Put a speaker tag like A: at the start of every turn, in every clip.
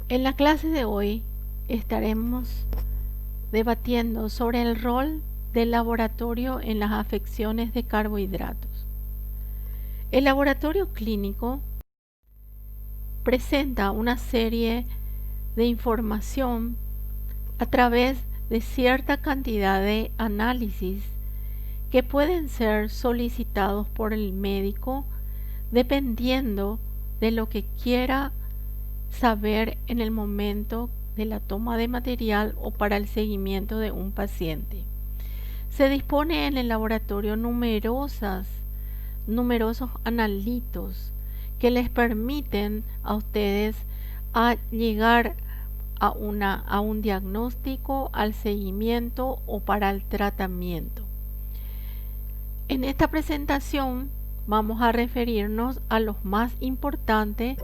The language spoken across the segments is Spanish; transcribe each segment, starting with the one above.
A: En la clase de hoy estaremos debatiendo sobre el rol del laboratorio en las afecciones de carbohidratos. El laboratorio clínico presenta una serie de información a través de cierta cantidad de análisis que pueden ser solicitados por el médico dependiendo de lo que quiera saber en el momento de la toma de material o para el seguimiento de un paciente. Se dispone en el laboratorio numerosos analitos que les permiten a ustedes a llegar a un diagnóstico, al seguimiento o para el tratamiento. En esta presentación vamos a referirnos a los más importantes,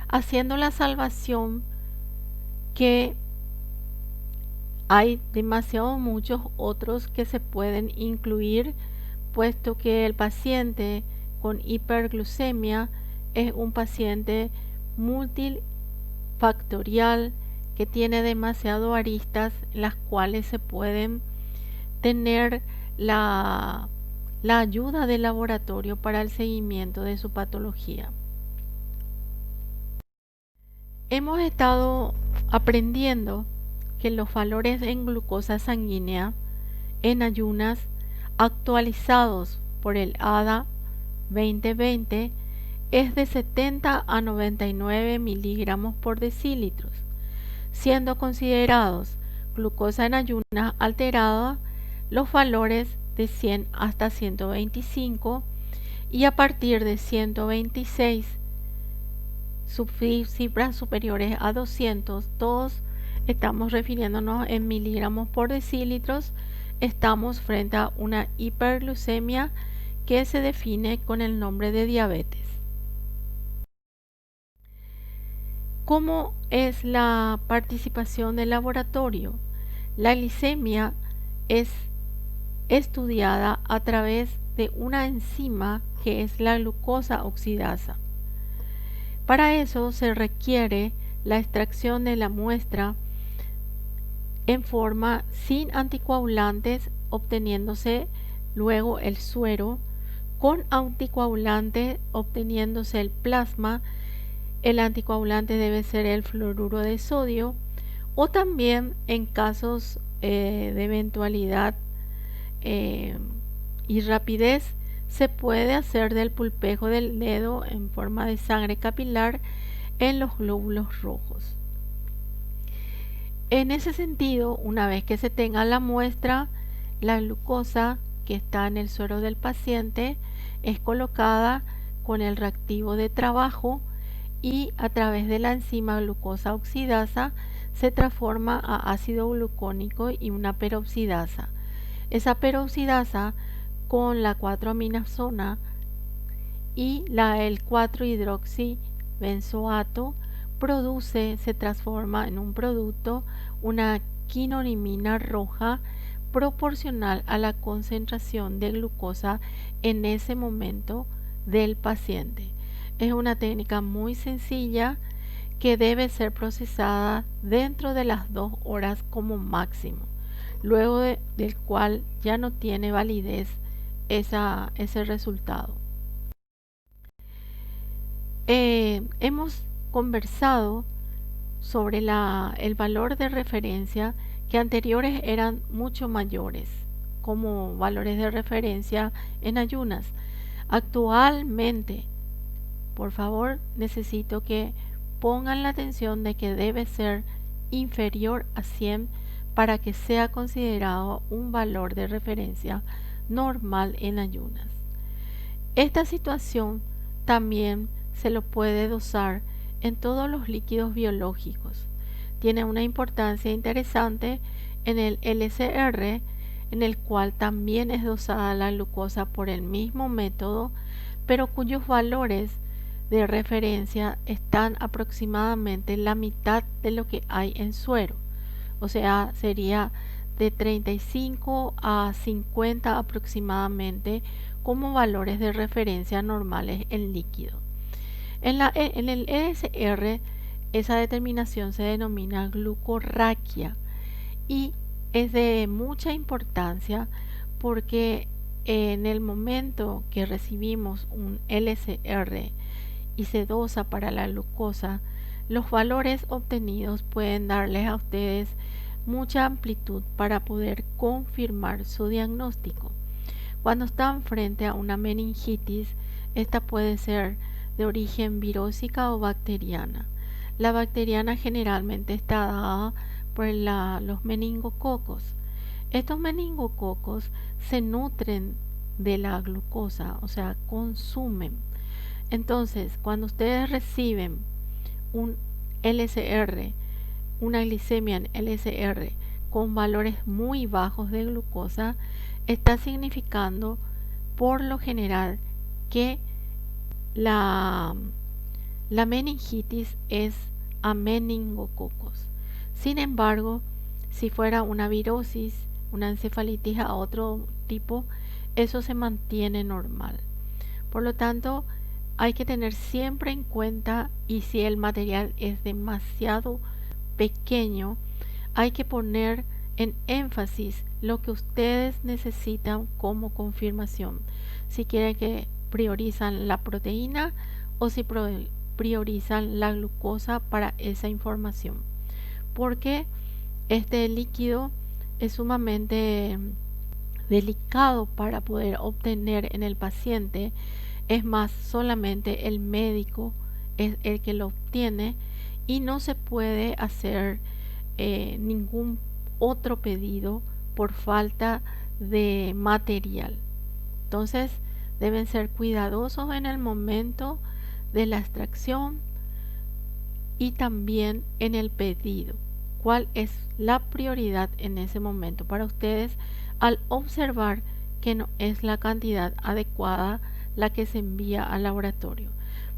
A: haciendo la salvación que hay demasiado muchos otros que se pueden incluir, puesto que el paciente con hiperglucemia es un paciente multifactorial que tiene demasiado aristas, las cuales se pueden tener la ayuda del laboratorio para el seguimiento de su patología. Hemos estado aprendiendo que los valores en glucosa sanguínea en ayunas actualizados por el ADA 2020 es de 70 a 99 miligramos por decilitros, siendo considerados glucosa en ayunas alterada los valores de 100 hasta 125 y a partir de 126 cifras superiores a 200, todos estamos refiriéndonos en miligramos por decilitros. Estamos frente a una hiperglucemia que se define con el nombre de diabetes. ¿Cómo es la participación del laboratorio? La glicemia es estudiada a través de una enzima que es la glucosa oxidasa. Para eso se requiere la extracción de la muestra en forma sin anticoagulantes, obteniéndose luego el suero, con anticoagulante obteniéndose el plasma. El anticoagulante debe ser el fluoruro de sodio, o también en casos de eventualidad y rapidez se puede hacer del pulpejo del dedo en forma de sangre capilar en los glóbulos rojos. En ese sentido, una vez que se tenga la muestra, la glucosa que está en el suero del paciente es colocada con el reactivo de trabajo y a través de la enzima glucosa oxidasa se transforma a ácido glucónico y una peroxidasa. Esa peroxidasa con la 4-aminazona y el 4-hidroxibenzoato se transforma en un producto, una quinolimina roja proporcional a la concentración de glucosa en ese momento del paciente. Es una técnica muy sencilla que debe ser procesada dentro de las 2 horas como máximo, luego del cual ya no tiene validez ese resultado. Hemos conversado sobre el valor de referencia, que anteriores eran mucho mayores como valores de referencia en ayunas. Actualmente, por favor, necesito que pongan la atención de que debe ser inferior a 100 para que sea considerado un valor de referencia normal en ayunas. Esta situación también se lo puede dosar en todos los líquidos biológicos. Tiene una importancia interesante en el LCR, en el cual también es dosada la glucosa por el mismo método, pero cuyos valores de referencia están aproximadamente la mitad de lo que hay en suero. O sea, sería de 35 a 50 aproximadamente como valores de referencia normales en líquido. En el ESR esa determinación se denomina glucorraquia y es de mucha importancia porque en el momento que recibimos un LCR y se dosa para la glucosa, los valores obtenidos pueden darles a ustedes mucha amplitud para poder confirmar su diagnóstico. Cuando están frente a una meningitis, esta puede ser de origen virósica o bacteriana. La bacteriana generalmente está dada por los meningococos. Estos meningococos se nutren de la glucosa, o sea, consumen. Entonces, cuando ustedes reciben un LCR, una glicemia en LCR con valores muy bajos de glucosa, está significando por lo general que la meningitis es a meningococos. Sin embargo, si fuera una virosis, una encefalitis a otro tipo, eso se mantiene normal. Por lo tanto, hay que tener siempre en cuenta, y si el material es demasiado pequeño, hay que poner en énfasis lo que ustedes necesitan como confirmación. Si quieren que priorizan la proteína o si priorizan la glucosa para esa información. Porque este líquido es sumamente delicado para poder obtener en el paciente. Es más, solamente el médico es el que lo obtiene y no se puede hacer ningún otro pedido por falta de material. Entonces deben ser cuidadosos en el momento de la extracción y también en el pedido. ¿Cuál es la prioridad en ese momento para ustedes al observar que no es la cantidad adecuada la que se envía al laboratorio?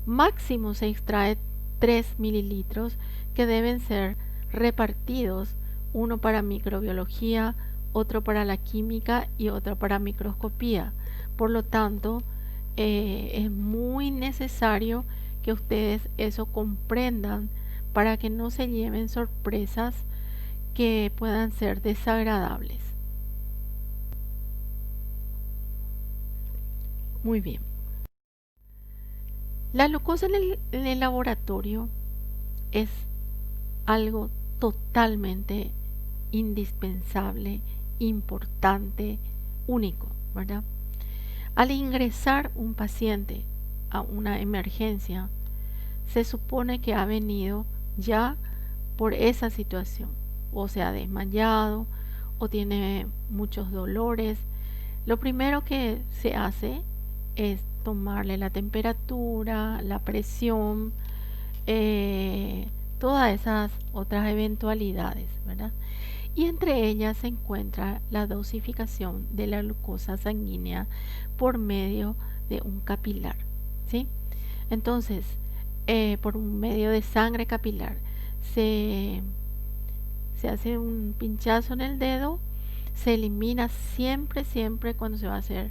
A: Máximo se extrae 3 mililitros que deben ser repartidos, uno para microbiología, otro para la química y otro para microscopía. Por lo tanto, es muy necesario que ustedes eso comprendan para que no se lleven sorpresas que puedan ser desagradables. Muy bien. La glucosa en el laboratorio es algo totalmente indispensable, importante, único, ¿verdad? Al ingresar un paciente a una emergencia, se supone que ha venido ya por esa situación, o se ha desmayado o tiene muchos dolores. Lo primero que se hace es tomarle la temperatura, la presión, todas esas otras eventualidades, ¿verdad? Y entre ellas se encuentra la dosificación de la glucosa sanguínea por medio de un capilar, ¿sí? Entonces, por un medio de sangre capilar, se hace un pinchazo en el dedo, se elimina siempre cuando se va a hacer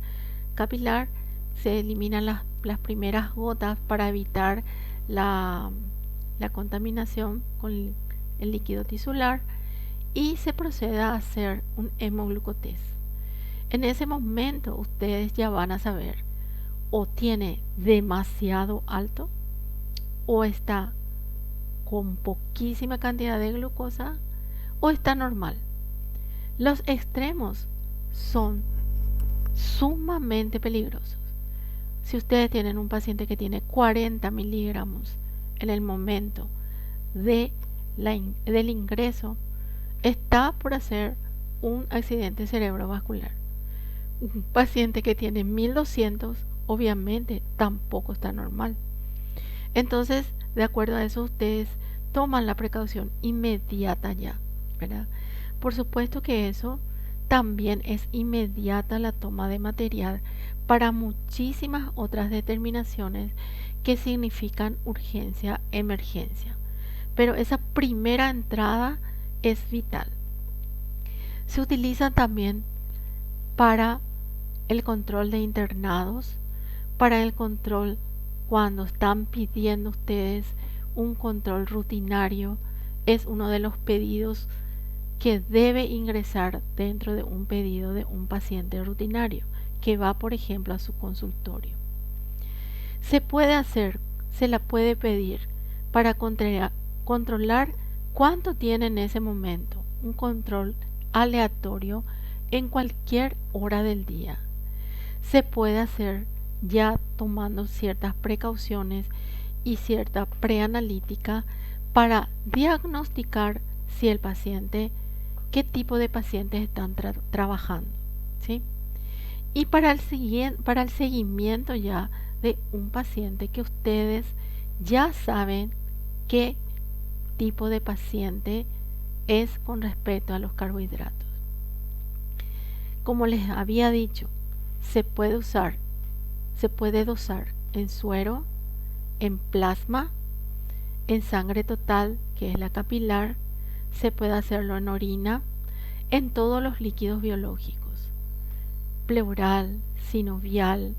A: capilar, se eliminan las primeras gotas para evitar la contaminación con el líquido tisular y se procede a hacer un hemoglucotest. En ese momento ustedes ya van a saber o tiene demasiado alto o está con poquísima cantidad de glucosa o está normal. Los extremos son sumamente peligrosos. Si ustedes tienen un paciente que tiene 40 miligramos en el momento del ingreso, está por hacer un accidente cerebrovascular. Un paciente que tiene 1200 obviamente tampoco está normal. Entonces, de acuerdo a eso, ustedes toman la precaución inmediata ya, ¿verdad? Por supuesto que eso también es inmediata la toma de material para muchísimas otras determinaciones que significan urgencia, emergencia. Pero esa primera entrada es vital. Se utiliza también para el control de internados, para el control cuando están pidiendo ustedes un control rutinario es uno de los pedidos que debe ingresar dentro de un pedido de un paciente rutinario que va, por ejemplo, a su consultorio. Se la puede pedir para controlar cuánto tiene en ese momento, un control aleatorio en cualquier hora del día. Se puede hacer ya tomando ciertas precauciones y cierta preanalítica para diagnosticar si el paciente, qué tipo de pacientes están trabajando, ¿sí? Y para el seguimiento ya de un paciente que ustedes ya saben qué tipo de paciente es con respecto a los carbohidratos. Como les había dicho, se puede dosar en suero, en plasma, en sangre total, que es la capilar, se puede hacerlo en orina, en todos los líquidos biológicos, pleural, sinovial,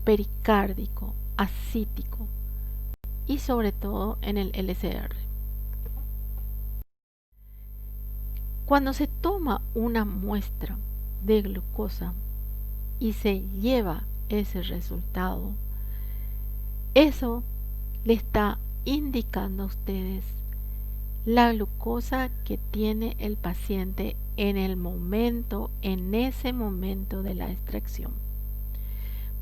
A: pericárdico, ascítico y sobre todo en el LCR. Cuando se toma una muestra de glucosa y se lleva ese resultado, eso le está indicando a ustedes la glucosa que tiene el paciente en ese momento de la extracción.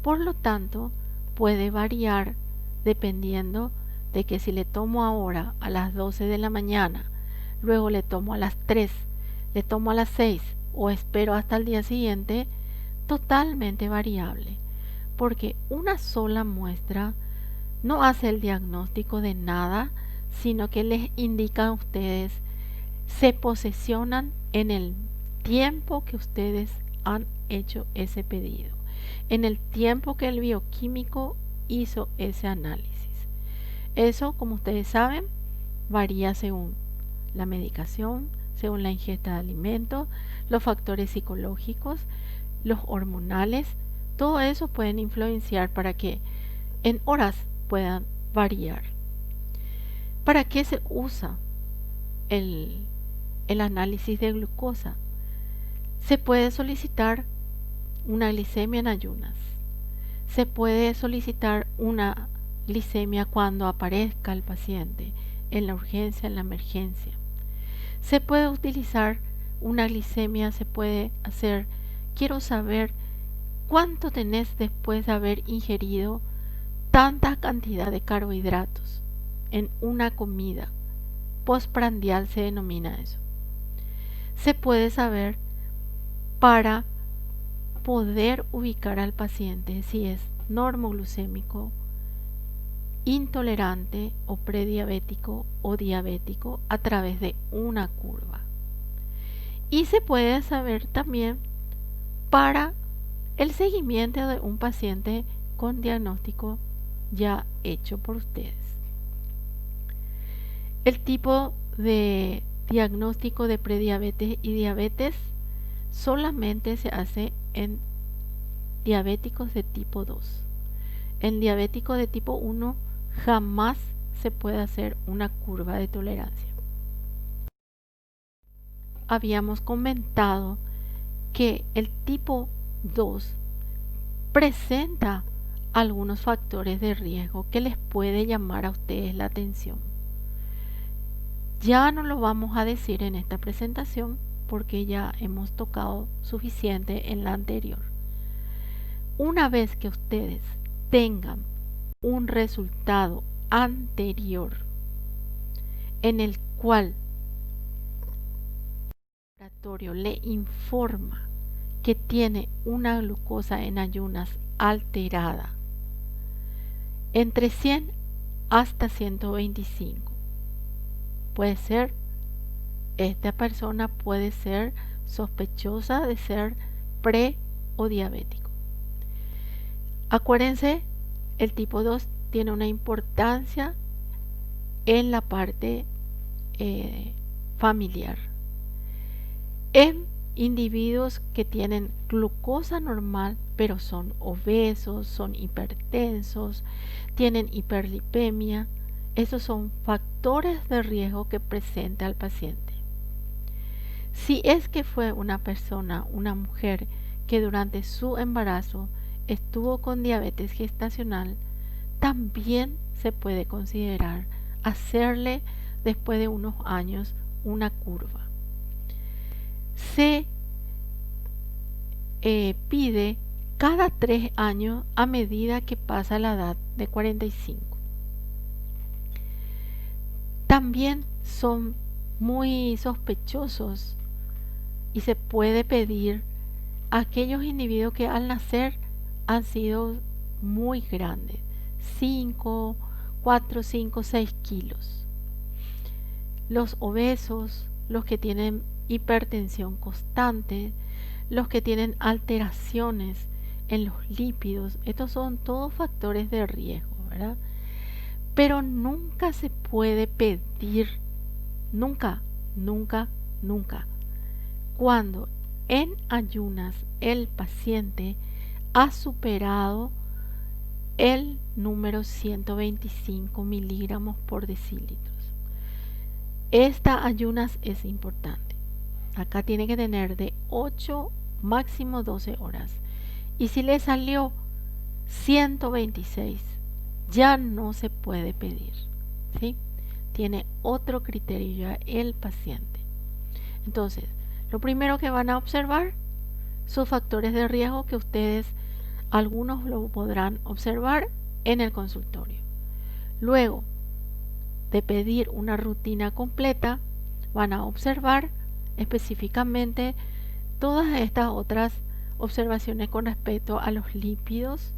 A: Por lo tanto, puede variar dependiendo de que si le tomo ahora a las 12 de la mañana, luego le tomo a las 3, le tomo a las 6 o espero hasta el día siguiente, totalmente variable, porque una sola muestra no hace el diagnóstico de nada, sino que les indica a ustedes, se posesionan en el tiempo que ustedes han hecho ese pedido, en el tiempo que el bioquímico hizo ese análisis. Eso, como ustedes saben, varía según la medicación, según la ingesta de alimentos, los factores psicológicos, los hormonales, todo eso pueden influenciar para que en horas puedan variar. ¿Para qué se usa el análisis de glucosa? Se puede solicitar una glicemia en ayunas. Se puede solicitar una glicemia cuando aparezca el paciente en la urgencia, en la emergencia. Se puede utilizar una glicemia, se puede hacer, quiero saber cuánto tenés después de haber ingerido tanta cantidad de carbohidratos en una comida. Postprandial se denomina eso. Se puede saber para poder ubicar al paciente si es normoglucémico, intolerante o prediabético o diabético a través de una curva. Y se puede saber también para el seguimiento de un paciente con diagnóstico ya hecho por ustedes. El tipo de diagnóstico de prediabetes y diabetes solamente se hace en diabéticos de tipo 2. En diabéticos de tipo 1 jamás se puede hacer una curva de tolerancia. Habíamos comentado que el tipo 2 presenta algunos factores de riesgo que les puede llamar a ustedes la atención. Ya no lo vamos a decir en esta presentación porque ya hemos tocado suficiente en la anterior. Una vez que ustedes tengan un resultado anterior en el cual el laboratorio le informa que tiene una glucosa en ayunas alterada entre 100 hasta 125, puede ser, esta persona puede ser sospechosa de ser pre o diabético. Acuérdense, el tipo 2 tiene una importancia en la parte familiar. En individuos que tienen glucosa normal, pero son obesos, son hipertensos, tienen hiperlipemia, Esos son factores de riesgo que presenta el paciente. Si es que fue una persona, una mujer, que durante su embarazo estuvo con diabetes gestacional, también se puede considerar hacerle después de unos años una curva. Se pide cada 3 años a medida que pasa la edad de 45. También son muy sospechosos y se puede pedir a aquellos individuos que al nacer han sido muy grandes, 5, 4, 5, 6 kilos. Los obesos, los que tienen hipertensión constante, los que tienen alteraciones en los lípidos, estos son todos factores de riesgo, ¿verdad? Pero nunca se puede pedir, nunca, cuando en ayunas el paciente ha superado el número 125 miligramos por decilitros. Esta ayunas es importante. Acá tiene que tener de 8 máximo 12 horas. Y si le salió 126, ya no se puede pedir, ¿sí? Tiene otro criterio ya el paciente. Entonces, lo primero que van a observar son factores de riesgo que ustedes, algunos lo podrán observar en el consultorio. Luego de pedir una rutina completa, van a observar específicamente todas estas otras observaciones con respecto a los lípidos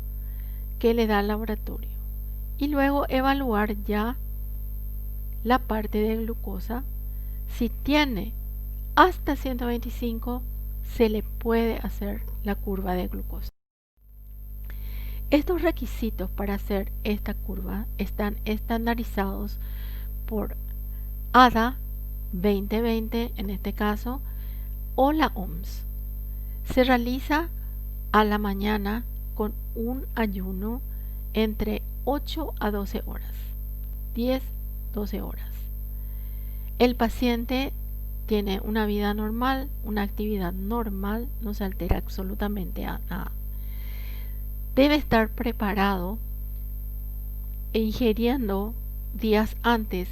A: que le da el laboratorio. Y luego evaluar ya la parte de glucosa. Si tiene hasta 125, se le puede hacer la curva de glucosa. Estos requisitos para hacer esta curva están estandarizados por ADA 2020 en este caso, o la OMS. Se realiza a la mañana con un ayuno entre 8 a 12 horas, 10-12 horas. El paciente tiene una vida normal, una actividad normal, no se altera absolutamente a nada. Debe estar preparado e ingiriendo días antes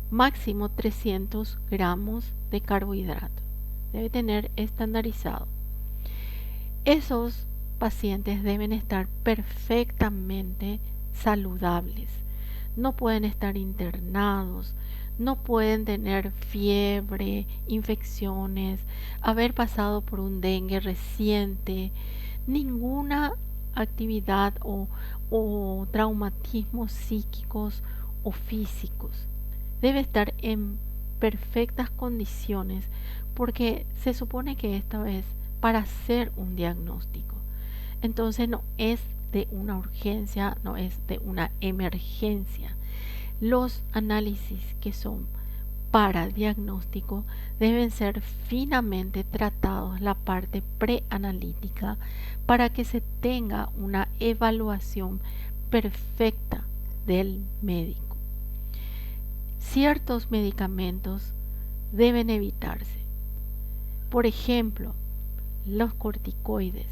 A: máximo 300 gramos de carbohidrato. Debe tener estandarizado. Esos pacientes deben estar perfectamente saludables. No pueden estar internados, no pueden tener fiebre, infecciones, haber pasado por un dengue reciente, ninguna actividad o traumatismos psíquicos o físicos. Debe estar en perfectas condiciones porque se supone que esto es para hacer un diagnóstico. Entonces no es de una urgencia, no es de una emergencia. Los análisis que son para diagnóstico deben ser finamente tratados, la parte preanalítica, para que se tenga una evaluación perfecta del médico. Ciertos medicamentos deben evitarse. Por ejemplo, los corticoides,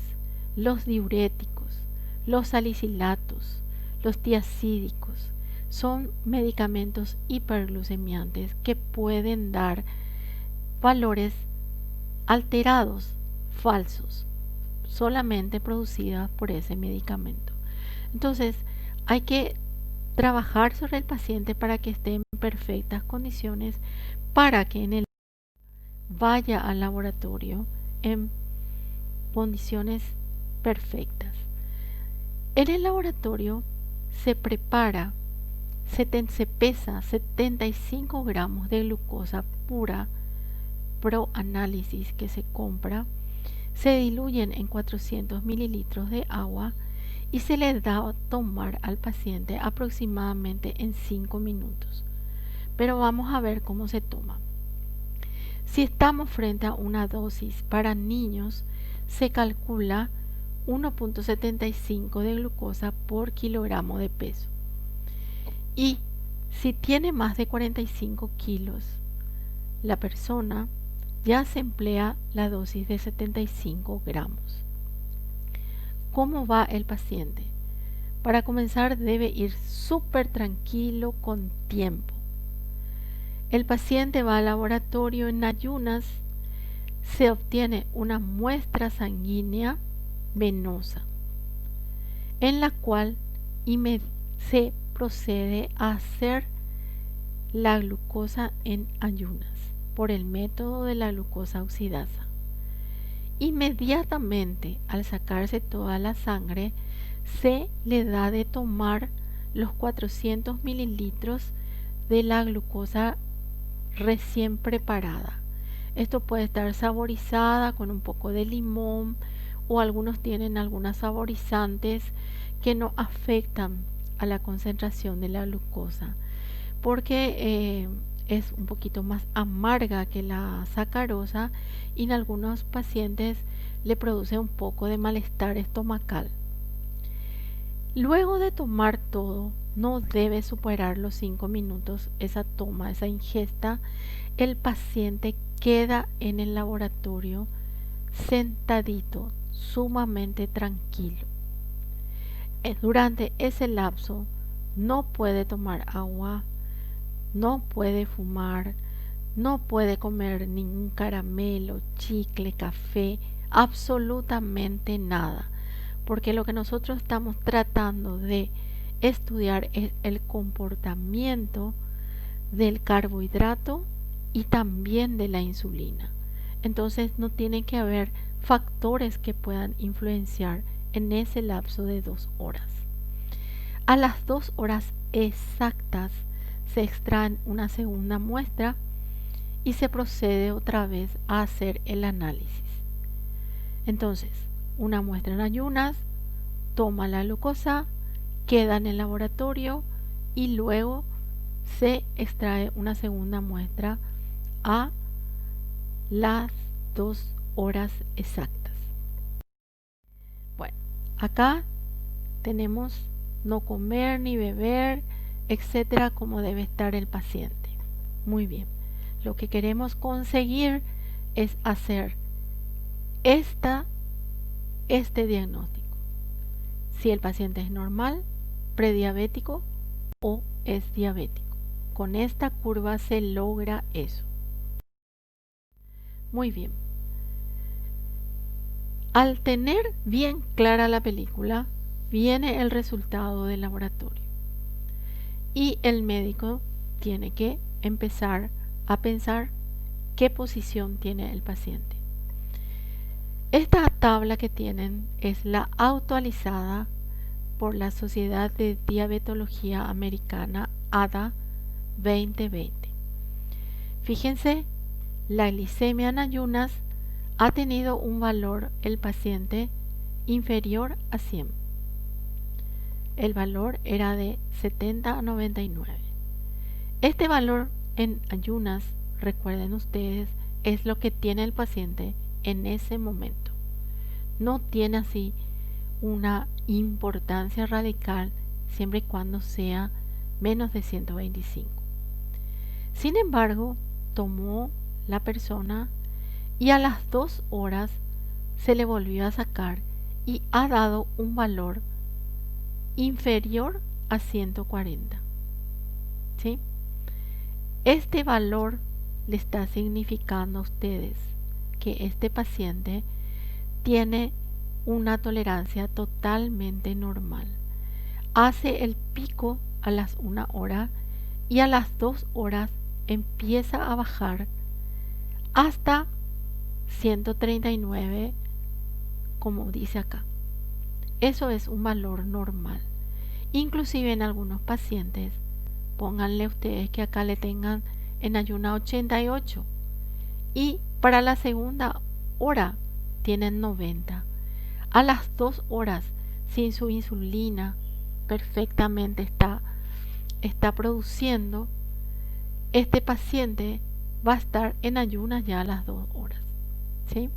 A: los diuréticos, los salicilatos, los tiazídicos, son medicamentos hiperglucemiantes que pueden dar valores alterados, falsos, solamente producidas por ese medicamento. Entonces, hay que trabajar sobre el paciente para que esté en perfectas condiciones, para que en el vaya al laboratorio en condiciones perfectas. En el laboratorio se prepara, se pesa 75 gramos de glucosa pura pro análisis que se compra, se diluyen en 400 mililitros de agua y se le da a tomar al paciente aproximadamente en 5 minutos. Pero vamos a ver cómo se toma. Si estamos frente a una dosis para niños, se calcula 1.75 de glucosa por kilogramo de peso. Y Si tiene más de 45 kilos, la persona ya se emplea la dosis de 75 gramos. ¿Cómo va el paciente? Para comenzar debe ir súper tranquilo con tiempo. El paciente va al laboratorio en ayunas, se obtiene una muestra sanguínea venosa, en la cual se procede a hacer la glucosa en ayunas por el método de la glucosa oxidasa. Inmediatamente al sacarse toda la sangre, se le da de tomar los 400 mililitros de la glucosa recién preparada. Esto puede estar saborizada con un poco de limón, o algunos tienen algunos saborizantes que no afectan a la concentración de la glucosa, porque es un poquito más amarga que la sacarosa y en algunos pacientes le produce un poco de malestar estomacal. Luego de tomar todo, no debe superar los 5 minutos esa toma, esa ingesta. El paciente queda en el laboratorio sentadito, sumamente tranquilo. Durante ese lapso no puede tomar agua, no puede fumar, no puede comer ningún caramelo, chicle, café, absolutamente nada, porque lo que nosotros estamos tratando de estudiar es el comportamiento del carbohidrato y también de la insulina. Entonces no tiene que haber factores que puedan influenciar en ese lapso de 2 horas. A las 2 horas exactas se extrae una segunda muestra y se procede otra vez a hacer el análisis. Entonces, una muestra en ayunas, toma la glucosa, queda en el laboratorio y luego se extrae una segunda muestra a las 2 horas exactas. Bueno, acá tenemos no comer ni beber, etcétera, como debe estar el paciente. Muy bien. Lo que queremos conseguir es hacer este diagnóstico. Si el paciente es normal, prediabético o es diabético. Con esta curva se logra eso. Muy bien. Al tener bien clara la película, viene el resultado del laboratorio. Y el médico tiene que empezar a pensar qué posición tiene el paciente. Esta tabla que tienen es la actualizada por la Sociedad de Diabetología Americana ADA 2020. Fíjense, la glicemia en ayunas ha tenido un valor el paciente inferior a 100. El valor era de 70 a 99. Este valor en ayunas, recuerden ustedes, es lo que tiene el paciente en ese momento. No tiene así una importancia radical siempre y cuando sea menos de 125. Sin embargo, tomó la persona y a las 2 horas se le volvió a sacar y ha dado un valor inferior a 140. ¿Sí? Este valor le está significando a ustedes que este paciente tiene una tolerancia totalmente normal. Hace el pico a las 1 hora y a las 2 horas empieza a bajar hasta 139, como dice acá. Eso es un valor normal. Inclusive en algunos pacientes, pónganle ustedes que acá le tengan en ayuna 88 y para la segunda hora tienen 90. A las 2 horas sin su insulina perfectamente está produciendo, este paciente va a estar en ayunas ya a las 2 horas. ¿Sí?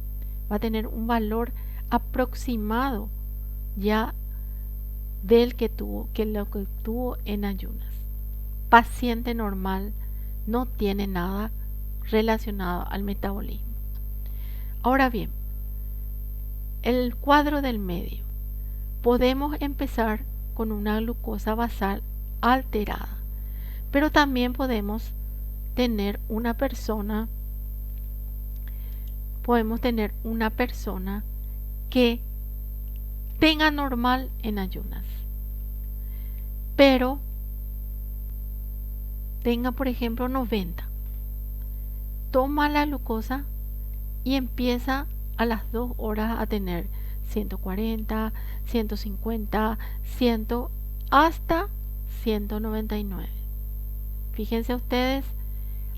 A: Va a tener un valor aproximado ya del que lo que tuvo en ayunas. paciente normal no tiene nada relacionado al metabolismo. Ahora bien, el cuadro del medio. Podemos empezar con una glucosa basal alterada, pero también podemos tener una persona que tenga normal en ayunas, pero tenga, por ejemplo, 90. Toma la glucosa y empieza a las 2 horas a tener 140, 150, 100 hasta 199. Fíjense ustedes,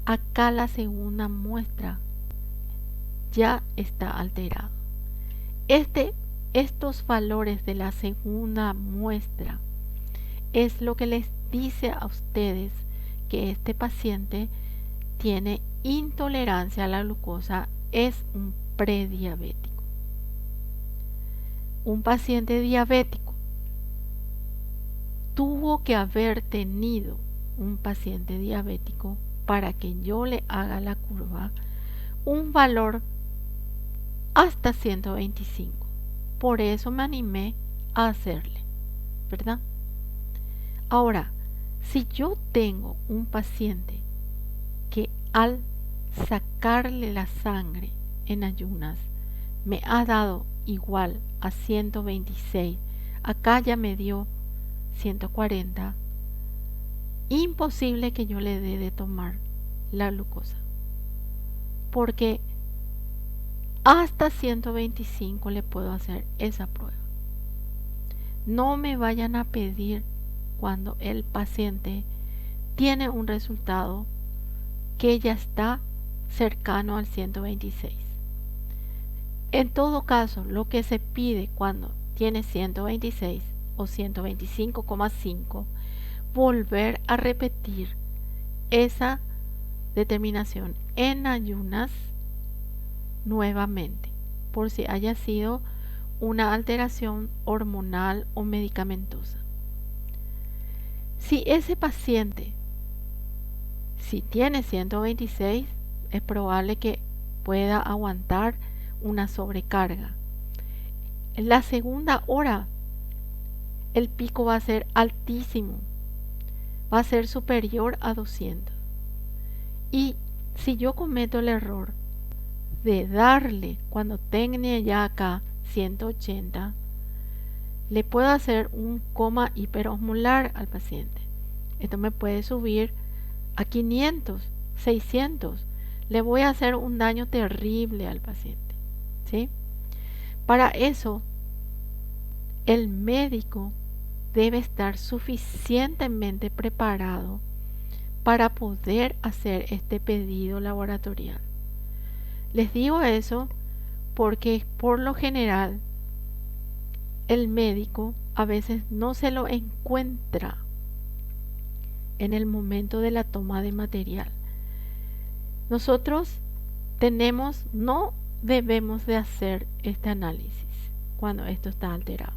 A: acá la segunda muestra ya está alterada. Estos valores de la segunda muestra es lo que les dice a ustedes que este paciente tiene intolerancia a la glucosa, es un prediabético. Un paciente diabético tuvo que haber tenido un paciente diabético para que yo le haga la curva un valor hasta 125. Por eso me animé a hacerle, ¿verdad? Ahora, si yo tengo un paciente que al sacarle la sangre en ayunas me ha dado igual a 126, acá ya me dio 140, imposible que yo le dé de tomar la glucosa, porque hasta 125 le puedo hacer esa prueba. No me vayan a pedir cuando el paciente tiene un resultado que ya está cercano al 126. En todo caso, lo que se pide cuando tiene 126 o 125,5, volver a repetir esa determinación en ayunas nuevamente, por si haya sido una alteración hormonal o medicamentosa. Si ese paciente, si tiene 126, es probable que pueda aguantar una sobrecarga. En la segunda hora, el pico va a ser altísimo, va a ser superior a 200. Y si yo cometo el error de darle cuando tenga ya acá 180, le puedo hacer un coma hiperosmolar al paciente. Esto me puede subir a 500, 600. Le voy a hacer un daño terrible al paciente, ¿sí? Para eso, el médico debe estar suficientemente preparado para poder hacer este pedido laboratorial. Les digo eso porque por lo general el médico a veces no se lo encuentra en el momento de la toma de material. Nosotros no debemos de hacer este análisis cuando esto está alterado.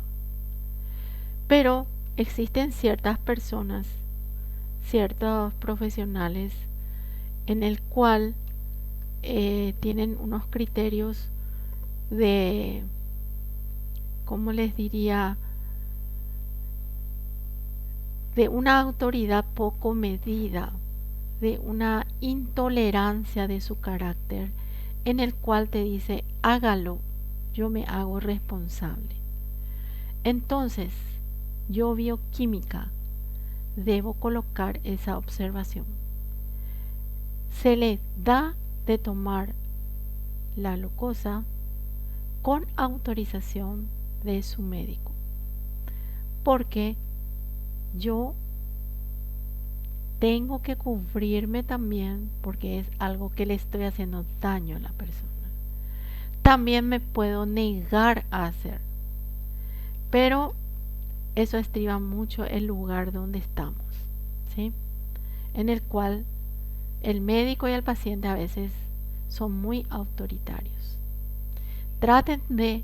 A: Pero existen ciertas personas, ciertos profesionales en el cual tienen unos criterios de, ¿cómo les diría?, de una autoridad poco medida, de una intolerancia de su carácter, en el cual te dice, hágalo, yo me hago responsable. Entonces, yo bioquímica debo colocar esa observación. Se le da de tomar la glucosa con autorización de su médico, porque yo tengo que cubrirme también, porque es algo que le estoy haciendo daño a la persona. También me puedo negar a hacer, pero eso estriba mucho el lugar donde estamos, ¿sí? En el cual el médico y el paciente a veces son muy autoritarios. Traten de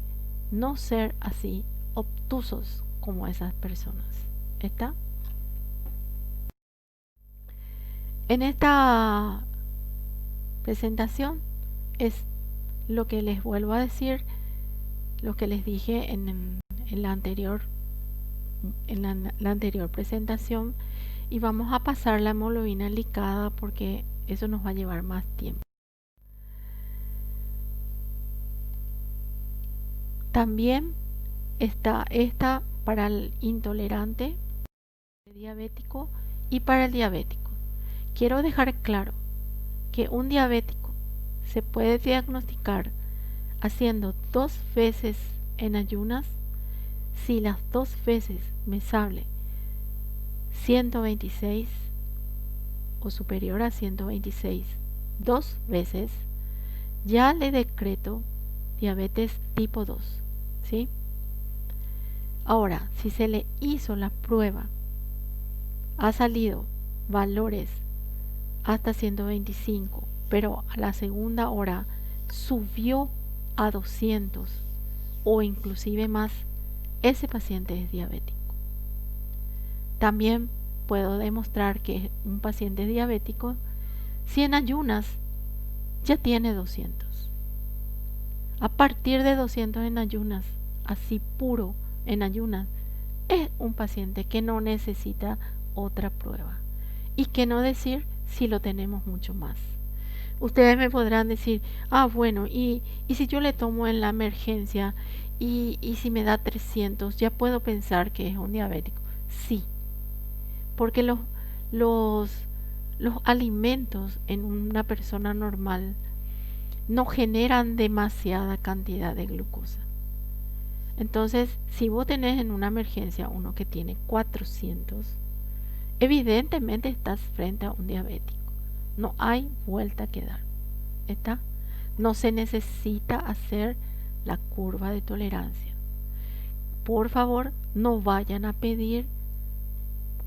A: no ser así obtusos como esas personas. ¿Está? En esta presentación es lo que les vuelvo a decir, lo que les dije en la anterior, la anterior presentación, y vamos a pasar la hemoglobina glicada porque eso nos va a llevar más tiempo. También está esta para el intolerante diabético y para el diabético. Quiero dejar claro que un diabético se puede diagnosticar haciendo 2 veces en ayunas si las 2 veces me sale 126 o superior a 126 2 veces, ya le decreto diabetes tipo 2, ¿sí? Ahora, si se le hizo la prueba, ha salido valores hasta 125, pero a la segunda hora subió a 200 o inclusive más, ese paciente es diabético. También puedo demostrar que un paciente diabético, si en ayunas ya tiene 200. A partir de 200 en ayunas, así puro en ayunas, es un paciente que no necesita otra prueba. Y que no decir si lo tenemos mucho más. Ustedes me podrán decir, bueno, y si yo le tomo en la emergencia y si me da 300, ya puedo pensar que es un diabético. Sí, porque los, los alimentos en una persona normal no generan demasiada cantidad de glucosa. Entonces, si vos tenés en una emergencia uno que tiene 400, evidentemente estás frente a un diabético. No hay vuelta que dar. ¿Está? No se necesita hacer la curva de tolerancia. Por favor, no vayan a pedir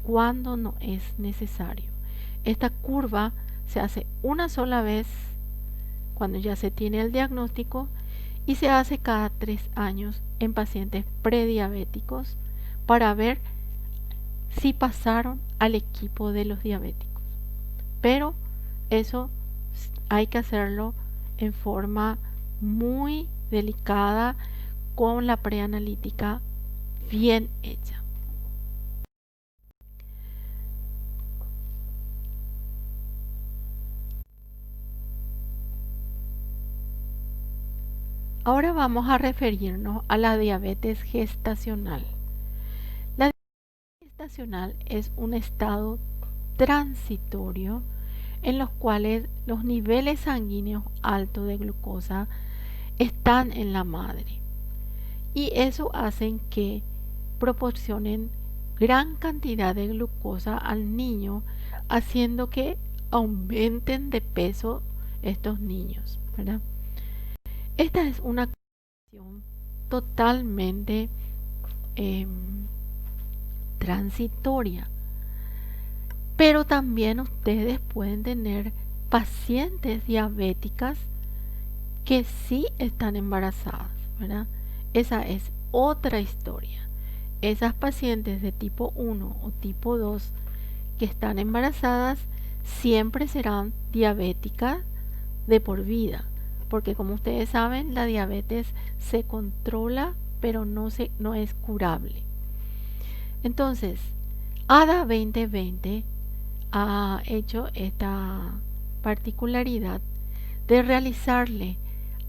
A: cuando no es necesario. Esta curva se hace una sola vez cuando ya se tiene el diagnóstico y se hace cada 3 años en pacientes prediabéticos para ver si pasaron al equipo de los diabéticos. Pero eso hay que hacerlo en forma muy delicada, con la preanalítica bien hecha. Ahora vamos a referirnos a la diabetes gestacional. La diabetes gestacional es un estado transitorio en los cuales los niveles sanguíneos altos de glucosa están en la madre, y eso hace que proporcionen gran cantidad de glucosa al niño, haciendo que aumenten de peso estos niños, ¿verdad? Esta es una condición totalmente transitoria. Pero también ustedes pueden tener pacientes diabéticas que sí están embarazadas, ¿verdad? Esa es otra historia. Esas pacientes de tipo 1 o tipo 2 que están embarazadas siempre serán diabéticas de por vida, porque como ustedes saben, la diabetes se controla, pero no es curable. Entonces, ADA 2020 ha hecho esta particularidad de realizarle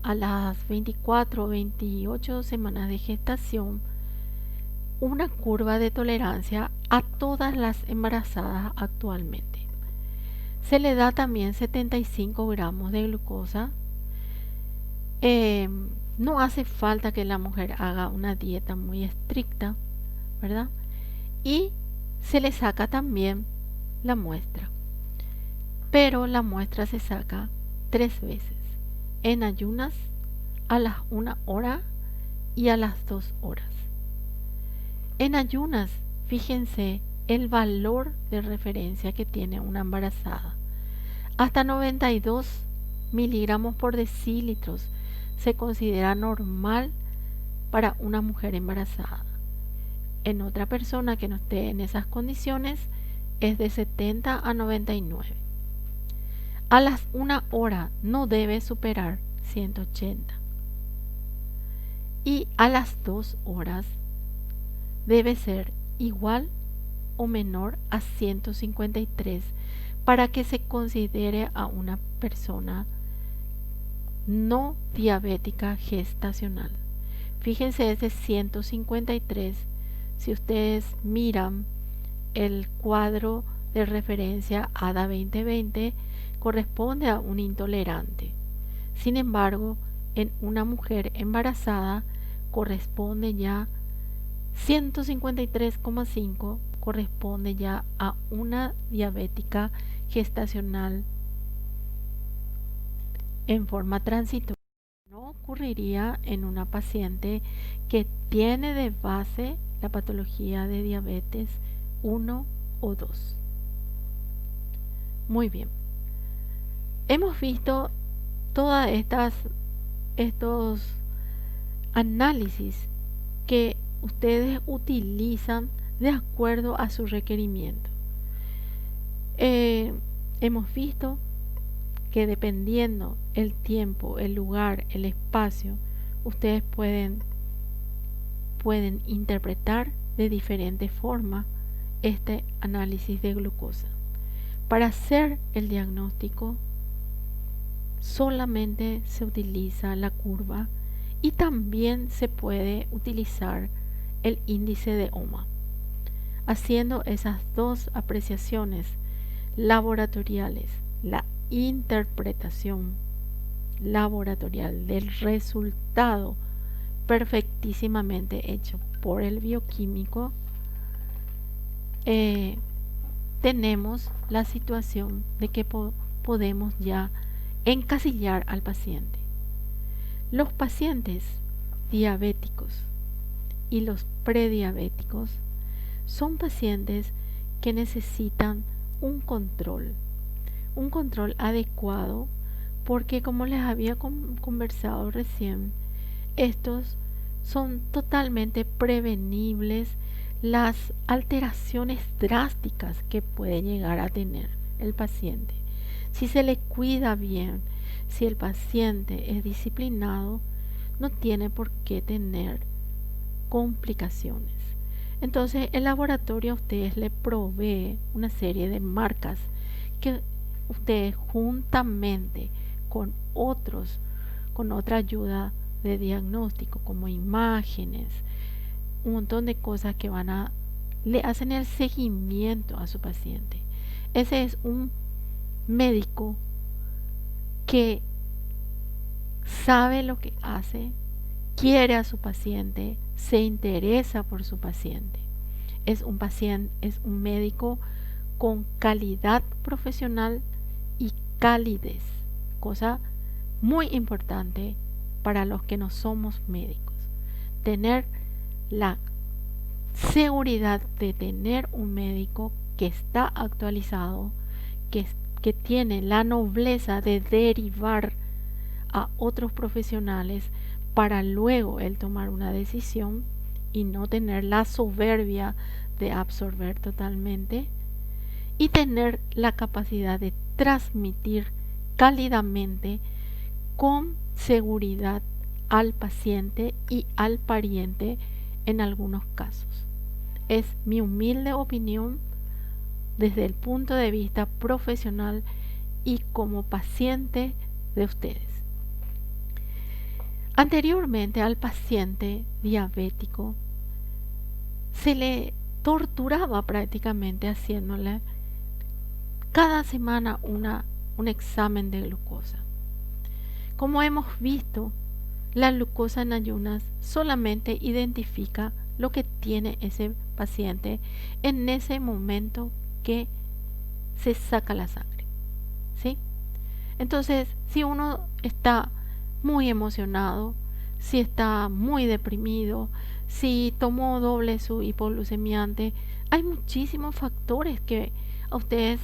A: a las 24 o 28 semanas de gestación una curva de tolerancia a todas las embarazadas actualmente. Se le da también 75 gramos de glucosa. No hace falta que la mujer haga una dieta muy estricta, ¿verdad? Y se le saca también la muestra, pero la muestra se saca 3 veces, en ayunas, a las 1 hora y a las 2 horas. En ayunas, fíjense el valor de referencia que tiene una embarazada. Hasta 92 miligramos por decilitros se considera normal para una mujer embarazada. En otra persona que no esté en esas condiciones es de 70 a 99. A las 1 hora no debe superar 180 y a las 2 horas debe ser igual o menor a 153 para que se considere a una persona no diabética gestacional. Fíjense ese 153, si ustedes miran el cuadro de referencia ADA 2020, corresponde a un intolerante. Sin embargo, en una mujer embarazada corresponde ya 153,5 corresponde ya a una diabética gestacional en forma transitoria. No ocurriría en una paciente que tiene de base la patología de diabetes 1 o 2. Muy bien. Hemos visto todas estos análisis que ustedes utilizan de acuerdo a su requerimiento. Hemos visto que dependiendo el tiempo, el lugar, el espacio, ustedes pueden interpretar de diferente forma este análisis de glucosa. Para hacer el diagnóstico solamente se utiliza la curva y también se puede utilizar el índice de OMA. Haciendo esas dos apreciaciones laboratoriales, la interpretación laboratorial del resultado perfectísimamente hecho por el bioquímico, tenemos la situación de que podemos ya encasillar al paciente. Los pacientes diabéticos y los prediabéticos son pacientes que necesitan un control adecuado, porque como les había conversado recién, estos son totalmente prevenibles las alteraciones drásticas que puede llegar a tener el paciente. Si se le cuida bien, si el paciente es disciplinado, no tiene por qué tener complicaciones. Entonces el laboratorio a ustedes le provee una serie de marcas que ustedes juntamente con otra ayuda de diagnóstico como imágenes, un montón de cosas que le hacen el seguimiento a su paciente. Ese es un médico que sabe lo que hace, quiere a su paciente, se interesa por su paciente. Es un médico con calidad profesional y calidez, cosa muy importante para los que no somos médicos. Tener la seguridad de tener un médico que está actualizado, que tiene la nobleza de derivar a otros profesionales para luego él tomar una decisión y no tener la soberbia de absorber totalmente, y tener la capacidad de transmitir cálidamente con seguridad al paciente y al pariente en algunos casos. Es mi humilde opinión desde el punto de vista profesional y como paciente de ustedes. Anteriormente al paciente diabético se le torturaba prácticamente haciéndole cada semana un examen de glucosa. Como hemos visto, la glucosa en ayunas solamente identifica lo que tiene ese paciente en ese momento que se saca la sangre, ¿sí? Entonces, si uno está muy emocionado, si está muy deprimido, si tomó doble su hipoglucemiante, hay muchísimos factores que a ustedes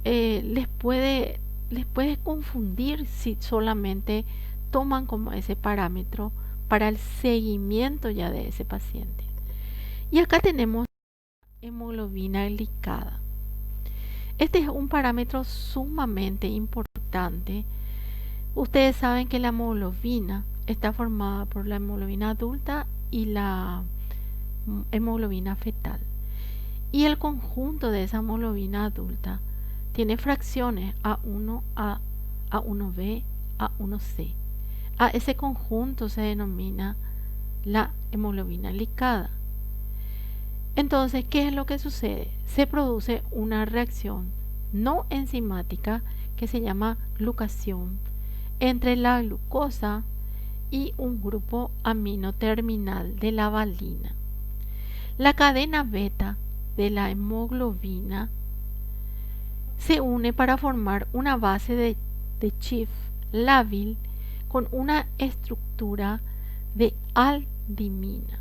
A: les puede confundir si solamente toman como ese parámetro para el seguimiento ya de ese paciente. Y acá tenemos hemoglobina glicada. Este es un parámetro sumamente importante. Ustedes saben que la hemoglobina está formada por la hemoglobina adulta y la hemoglobina fetal. Y el conjunto de esa hemoglobina adulta tiene fracciones A1, A1B, A1C. A ese conjunto se denomina la hemoglobina glicada. Entonces, ¿qué es lo que sucede? Se produce una reacción no enzimática que se llama glucación entre la glucosa y un grupo amino terminal de la valina. La cadena beta de la hemoglobina se une para formar una base de Schiff lábil con una estructura de aldimina.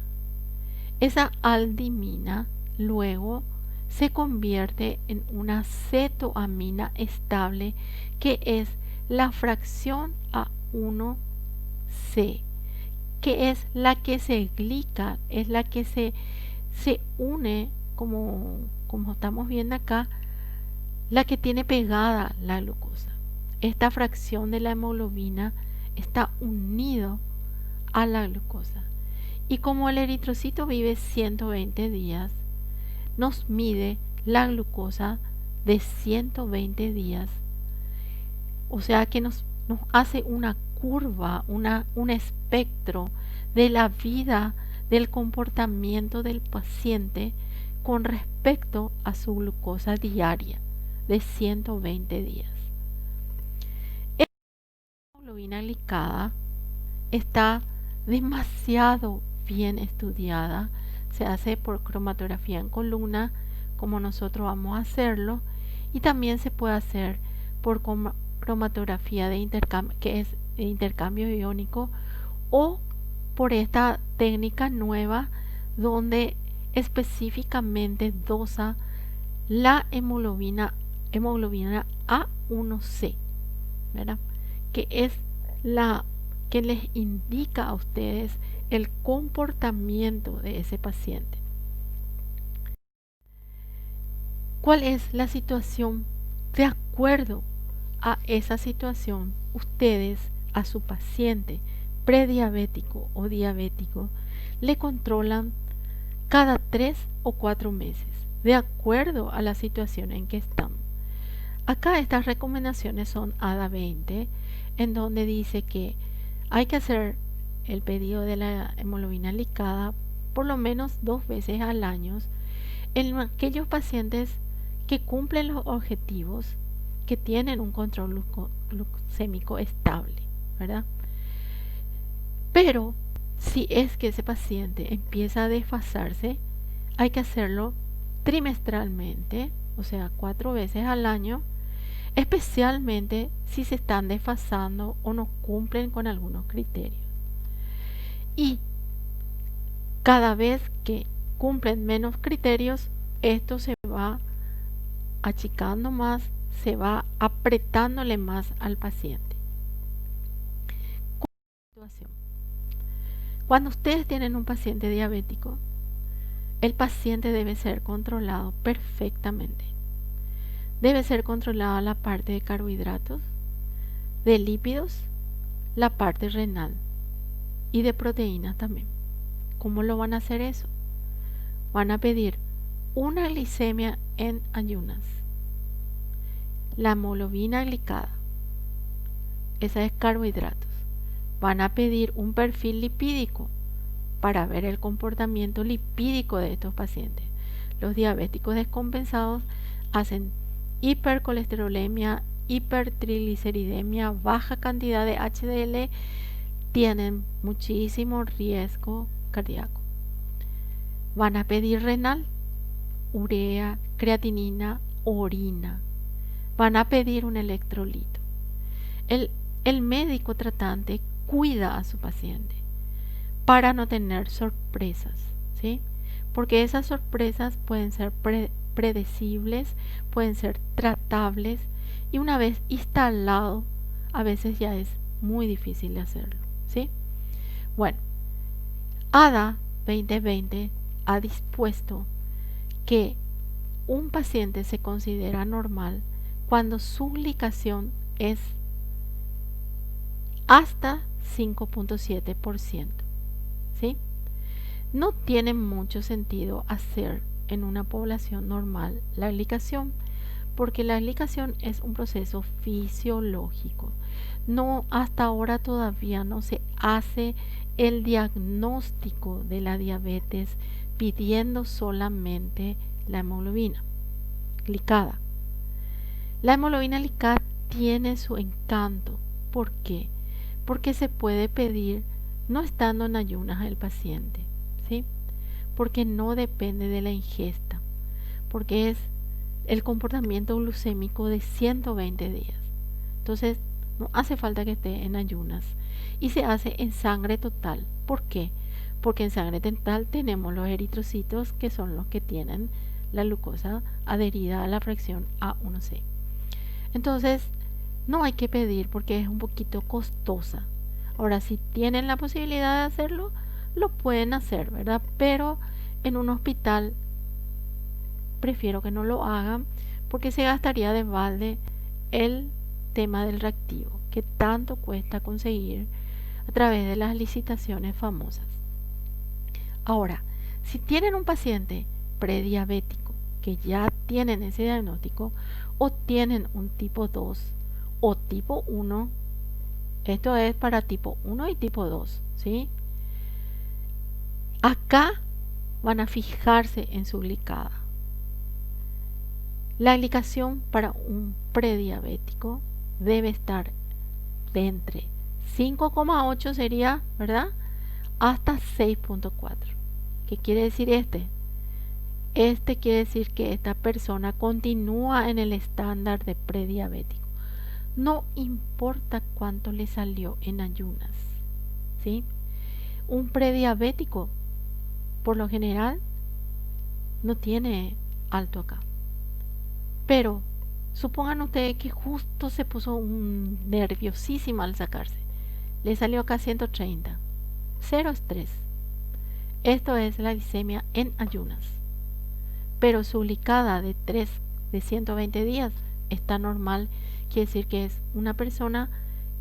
A: Esa aldimina luego se convierte en una cetoamina estable que es la fracción A1C, que es la que se glica, es la que se une, como estamos viendo acá, la que tiene pegada la glucosa. Esta fracción de la hemoglobina está unido a la glucosa. Y como el eritrocito vive 120 días, nos mide la glucosa de 120 días. O sea que nos hace una curva, un espectro de la vida, del comportamiento del paciente con respecto a su glucosa diaria de 120 días. La hemoglobina glicada está demasiado bien estudiada, se hace por cromatografía en columna, como nosotros vamos a hacerlo, y también se puede hacer por cromatografía de intercambio, que es de intercambio iónico, o por esta técnica nueva donde específicamente dosa la hemoglobina A1C, ¿verdad? Que es la que les indica a ustedes el comportamiento de ese paciente. ¿Cuál es la situación? De acuerdo a esa situación, ustedes a su paciente prediabético o diabético le controlan cada 3 o 4 meses, de acuerdo a la situación en que están. Acá estas recomendaciones son ADA 20, en donde dice que hay que hacer el pedido de la hemoglobina glicada por lo menos 2 veces al año en aquellos pacientes que cumplen los objetivos, que tienen un control glucémico estable, ¿verdad? Pero si es que ese paciente empieza a desfasarse, hay que hacerlo trimestralmente, o sea, 4 veces al año, especialmente si se están desfasando o no cumplen con algunos criterios. Y cada vez que cumplen menos criterios, esto se va achicando más, se va apretándole más al paciente. Cuando ustedes tienen un paciente diabético, el paciente debe ser controlado perfectamente. Debe ser controlada la parte de carbohidratos, de lípidos, la parte renal y de proteínas también. ¿Cómo lo van a hacer eso? Van a pedir una glicemia en ayunas, la hemoglobina glicada, esa es carbohidratos. Van a pedir un perfil lipídico para ver el comportamiento lipídico de estos pacientes. Los diabéticos descompensados hacen hipercolesterolemia, hipertrigliceridemia, baja cantidad de HDL, tienen muchísimo riesgo cardíaco. Van a pedir renal, urea, creatinina, orina. Van a pedir un electrolito. El médico tratante cuida a su paciente para no tener sorpresas, ¿sí? Porque esas sorpresas pueden ser predecibles, pueden ser tratables, y una vez instalado, a veces ya es muy difícil de hacerlo, ¿sí? Bueno, ADA 2020 ha dispuesto que un paciente se considera normal cuando su glicación es hasta 5.7%, ¿sí? No tiene mucho sentido hacer en una población normal la glicación, porque la glicación es un proceso fisiológico. No, hasta ahora todavía no se hace el diagnóstico de la diabetes pidiendo solamente la hemoglobina glicada. La hemoglobina glicada tiene su encanto. ¿Por qué? Porque se puede pedir no estando en ayunas el paciente, ¿sí? Porque no depende de la ingesta, porque es el comportamiento glucémico de 120 días. Entonces, no hace falta que esté en ayunas y se hace en sangre total. ¿Por qué? Porque en sangre total tenemos los eritrocitos, que son los que tienen la glucosa adherida a la fracción A1C. Entonces, no hay que pedir porque es un poquito costosa. Ahora, si tienen la posibilidad de hacerlo, lo pueden hacer, ¿verdad? Pero en un hospital prefiero que no lo hagan porque se gastaría de balde el tema del reactivo, que tanto cuesta conseguir a través de las licitaciones famosas. Ahora, si tienen un paciente prediabético que ya tienen ese diagnóstico o tienen un tipo 2 o tipo 1, esto es para tipo 1 y tipo 2, ¿sí? Acá van a fijarse en su glicada. La glicación para un prediabético debe estar de entre 5,8 sería, ¿verdad? Hasta 6,4. ¿Qué quiere decir este? Este quiere decir que esta persona continúa en el estándar de prediabético. No importa cuánto le salió en ayunas, ¿sí? Un prediabético, por lo general, no tiene alto acá. Pero supongan ustedes que justo se puso un nerviosísimo al sacarse. Le salió acá 130. Cero estrés. Esto es la glicemia en ayunas. Pero su glicada de 120 días está normal. Quiere decir que es una persona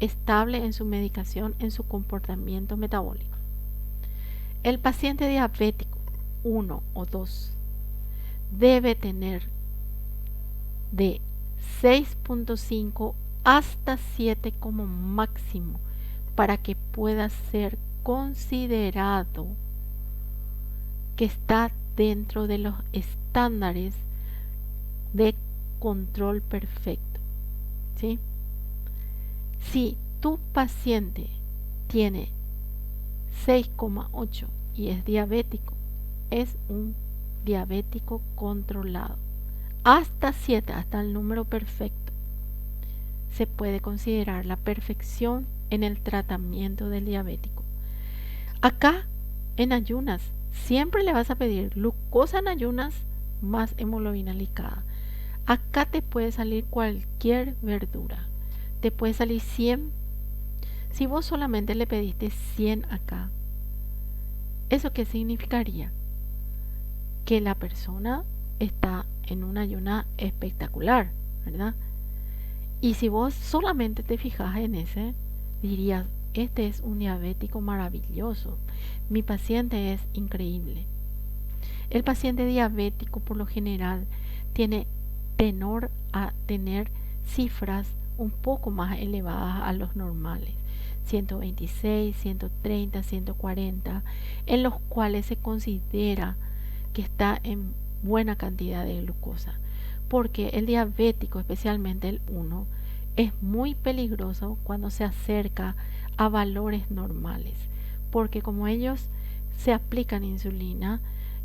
A: estable en su medicación, en su comportamiento metabólico. El paciente diabético 1 o 2 debe tener de 6.5 hasta 7 como máximo para que pueda ser considerado que está dentro de los estándares de control perfecto, ¿sí? Si tu paciente tiene 6,8 y es diabético, es un diabético controlado. Hasta 7, hasta el número perfecto, se puede considerar la perfección en el tratamiento del diabético. Acá, en ayunas, siempre le vas a pedir glucosa en ayunas más hemoglobina glicada. Acá te puede salir cualquier verdura. Te puede salir 100. Si vos solamente le pediste 100 acá, ¿eso qué significaría? Que la persona está en una ayuna espectacular, ¿verdad? Y si vos solamente te fijas en ese, dirías, este es un diabético maravilloso, mi paciente es increíble. El paciente diabético por lo general tiene tenor a tener cifras un poco más elevadas a los normales, 126, 130, 140, en los cuales se considera que está en buena cantidad de glucosa, porque el diabético, especialmente el 1, es muy peligroso cuando se acerca a valores normales, porque como ellos se aplican insulina,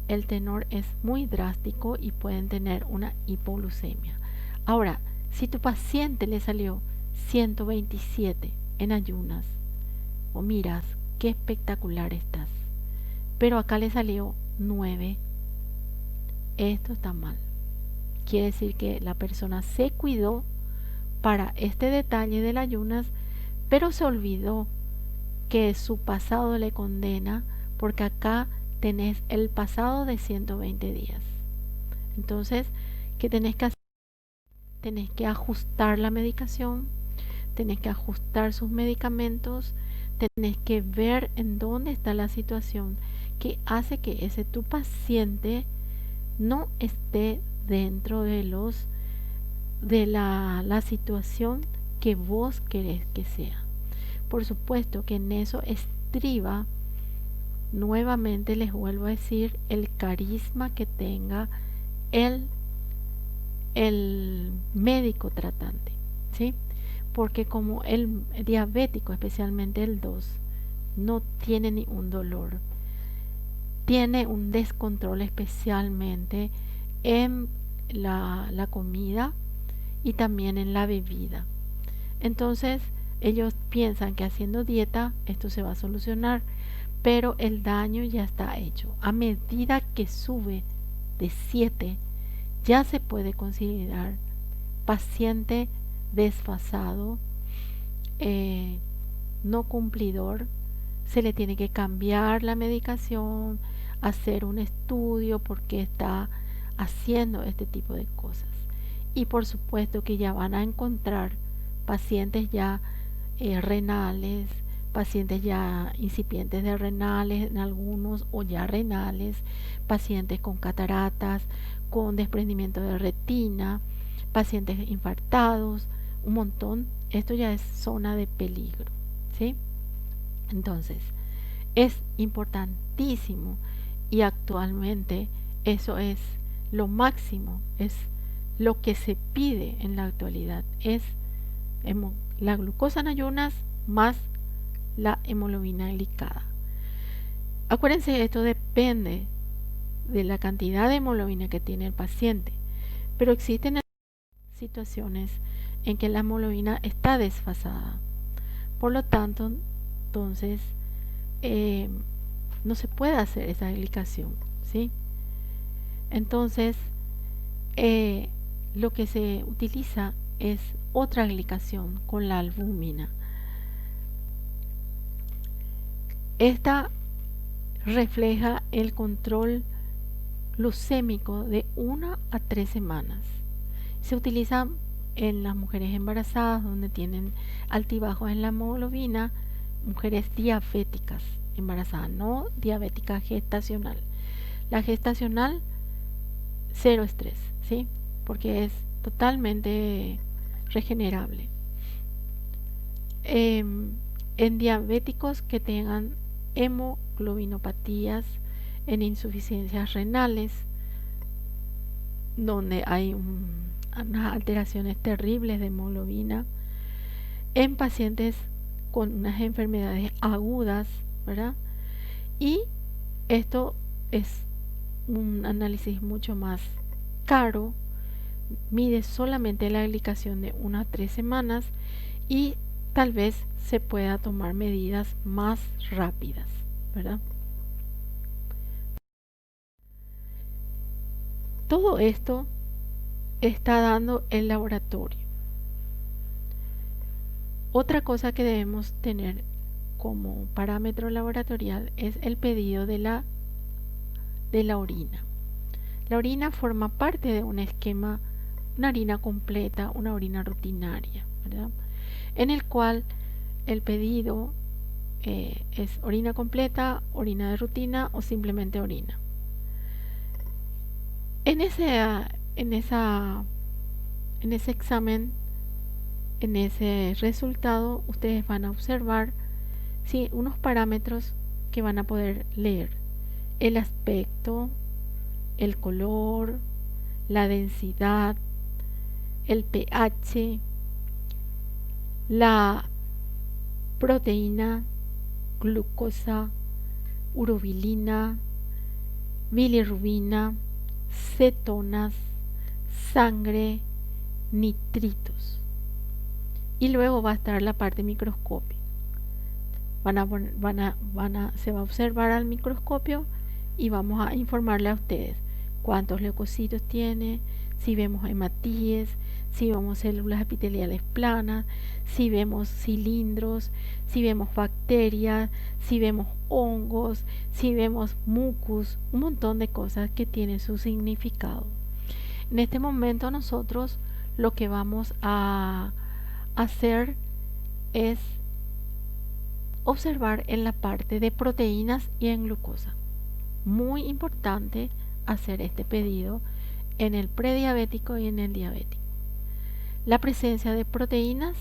A: el tenor es muy drástico y pueden tener una hipoglucemia. Ahora, si tu paciente le salió 127 en ayunas, o miras qué espectacular estás, pero acá le salió 9, esto está mal. Quiere decir que la persona se cuidó para este detalle del ayunas, pero se olvidó que su pasado le condena, porque acá tenés el pasado de 120 días. Entonces, ¿Qué tenés que hacer? Tenés que ajustar la medicación, tenés que ajustar sus medicamentos, tenés que ver en dónde está la situación que hace que ese tu paciente no esté dentro de la situación que vos querés que sea. Por supuesto que en eso estriba, nuevamente les vuelvo a decir, el carisma que tenga el, el médico tratante, ¿sí? Porque como el diabético, especialmente el 2, no tiene ni un dolor, tiene un descontrol especialmente en la comida y también en la bebida. Entonces ellos piensan que haciendo dieta esto se va a solucionar, pero el daño ya está hecho. A medida que sube de 7, ya se puede considerar paciente desfasado, no cumplidor. Se le tiene que cambiar la medicación, hacer un estudio porque está haciendo este tipo de cosas. Y por supuesto que ya van a encontrar pacientes ya renales, pacientes ya incipientes de renales en algunos o ya renales, pacientes con cataratas, con desprendimiento de retina, pacientes infartados, un montón. Esto ya es zona de peligro, ¿sí? Entonces, es importantísimo y actualmente eso es lo máximo, es lo que se pide en la actualidad, es la glucosa en ayunas más la hemoglobina glicada. Acuérdense, esto depende de la cantidad de hemoglobina que tiene el paciente, pero existen situaciones en que la hemoglobina está desfasada. Por lo tanto, entonces, no se puede hacer esa glicación, ¿sí? Entonces, lo que se utiliza es otra glicación con la albúmina. Esta refleja el control glucémico de 1 a 3 semanas. Se utiliza en las mujeres embarazadas donde tienen altibajos en la hemoglobina, mujeres diabéticas embarazadas, no diabética gestacional. La gestacional, cero estrés, ¿sí? Porque es totalmente regenerable. En diabéticos que tengan hemoglobinopatías, en insuficiencias renales, donde hay unas alteraciones terribles de hemoglobina, en pacientes con unas enfermedades agudas, ¿verdad? Y esto es un análisis mucho más caro, mide solamente la glicación de 1 a 3 semanas y tal vez se pueda tomar medidas más rápidas, ¿verdad? Todo esto está dando el laboratorio. Otra cosa que debemos tener como parámetro laboratorial es el pedido de la orina. La orina forma parte de un esquema, una orina completa, una orina rutinaria, ¿verdad? En el cual el pedido es orina completa, orina de rutina o simplemente orina. En ese examen, en ese resultado, ustedes van a observar, ¿sí?, unos parámetros que van a poder leer: el aspecto, el color, la densidad, el pH, la proteína, glucosa, urobilina, bilirrubina, cetonas, sangre, nitritos. Y luego va a estar la parte microscópica. Se va a observar al microscopio y vamos a informarle a ustedes cuántos leucocitos tiene, si vemos hematíes, si vemos células epiteliales planas, si vemos cilindros, si vemos bacterias, si vemos hongos, si vemos mucus, un montón de cosas que tienen su significado. En este momento nosotros lo que vamos a hacer es observar en la parte de proteínas y en glucosa. Muy importante hacer este pedido en el prediabético y en el diabético. La presencia de proteínas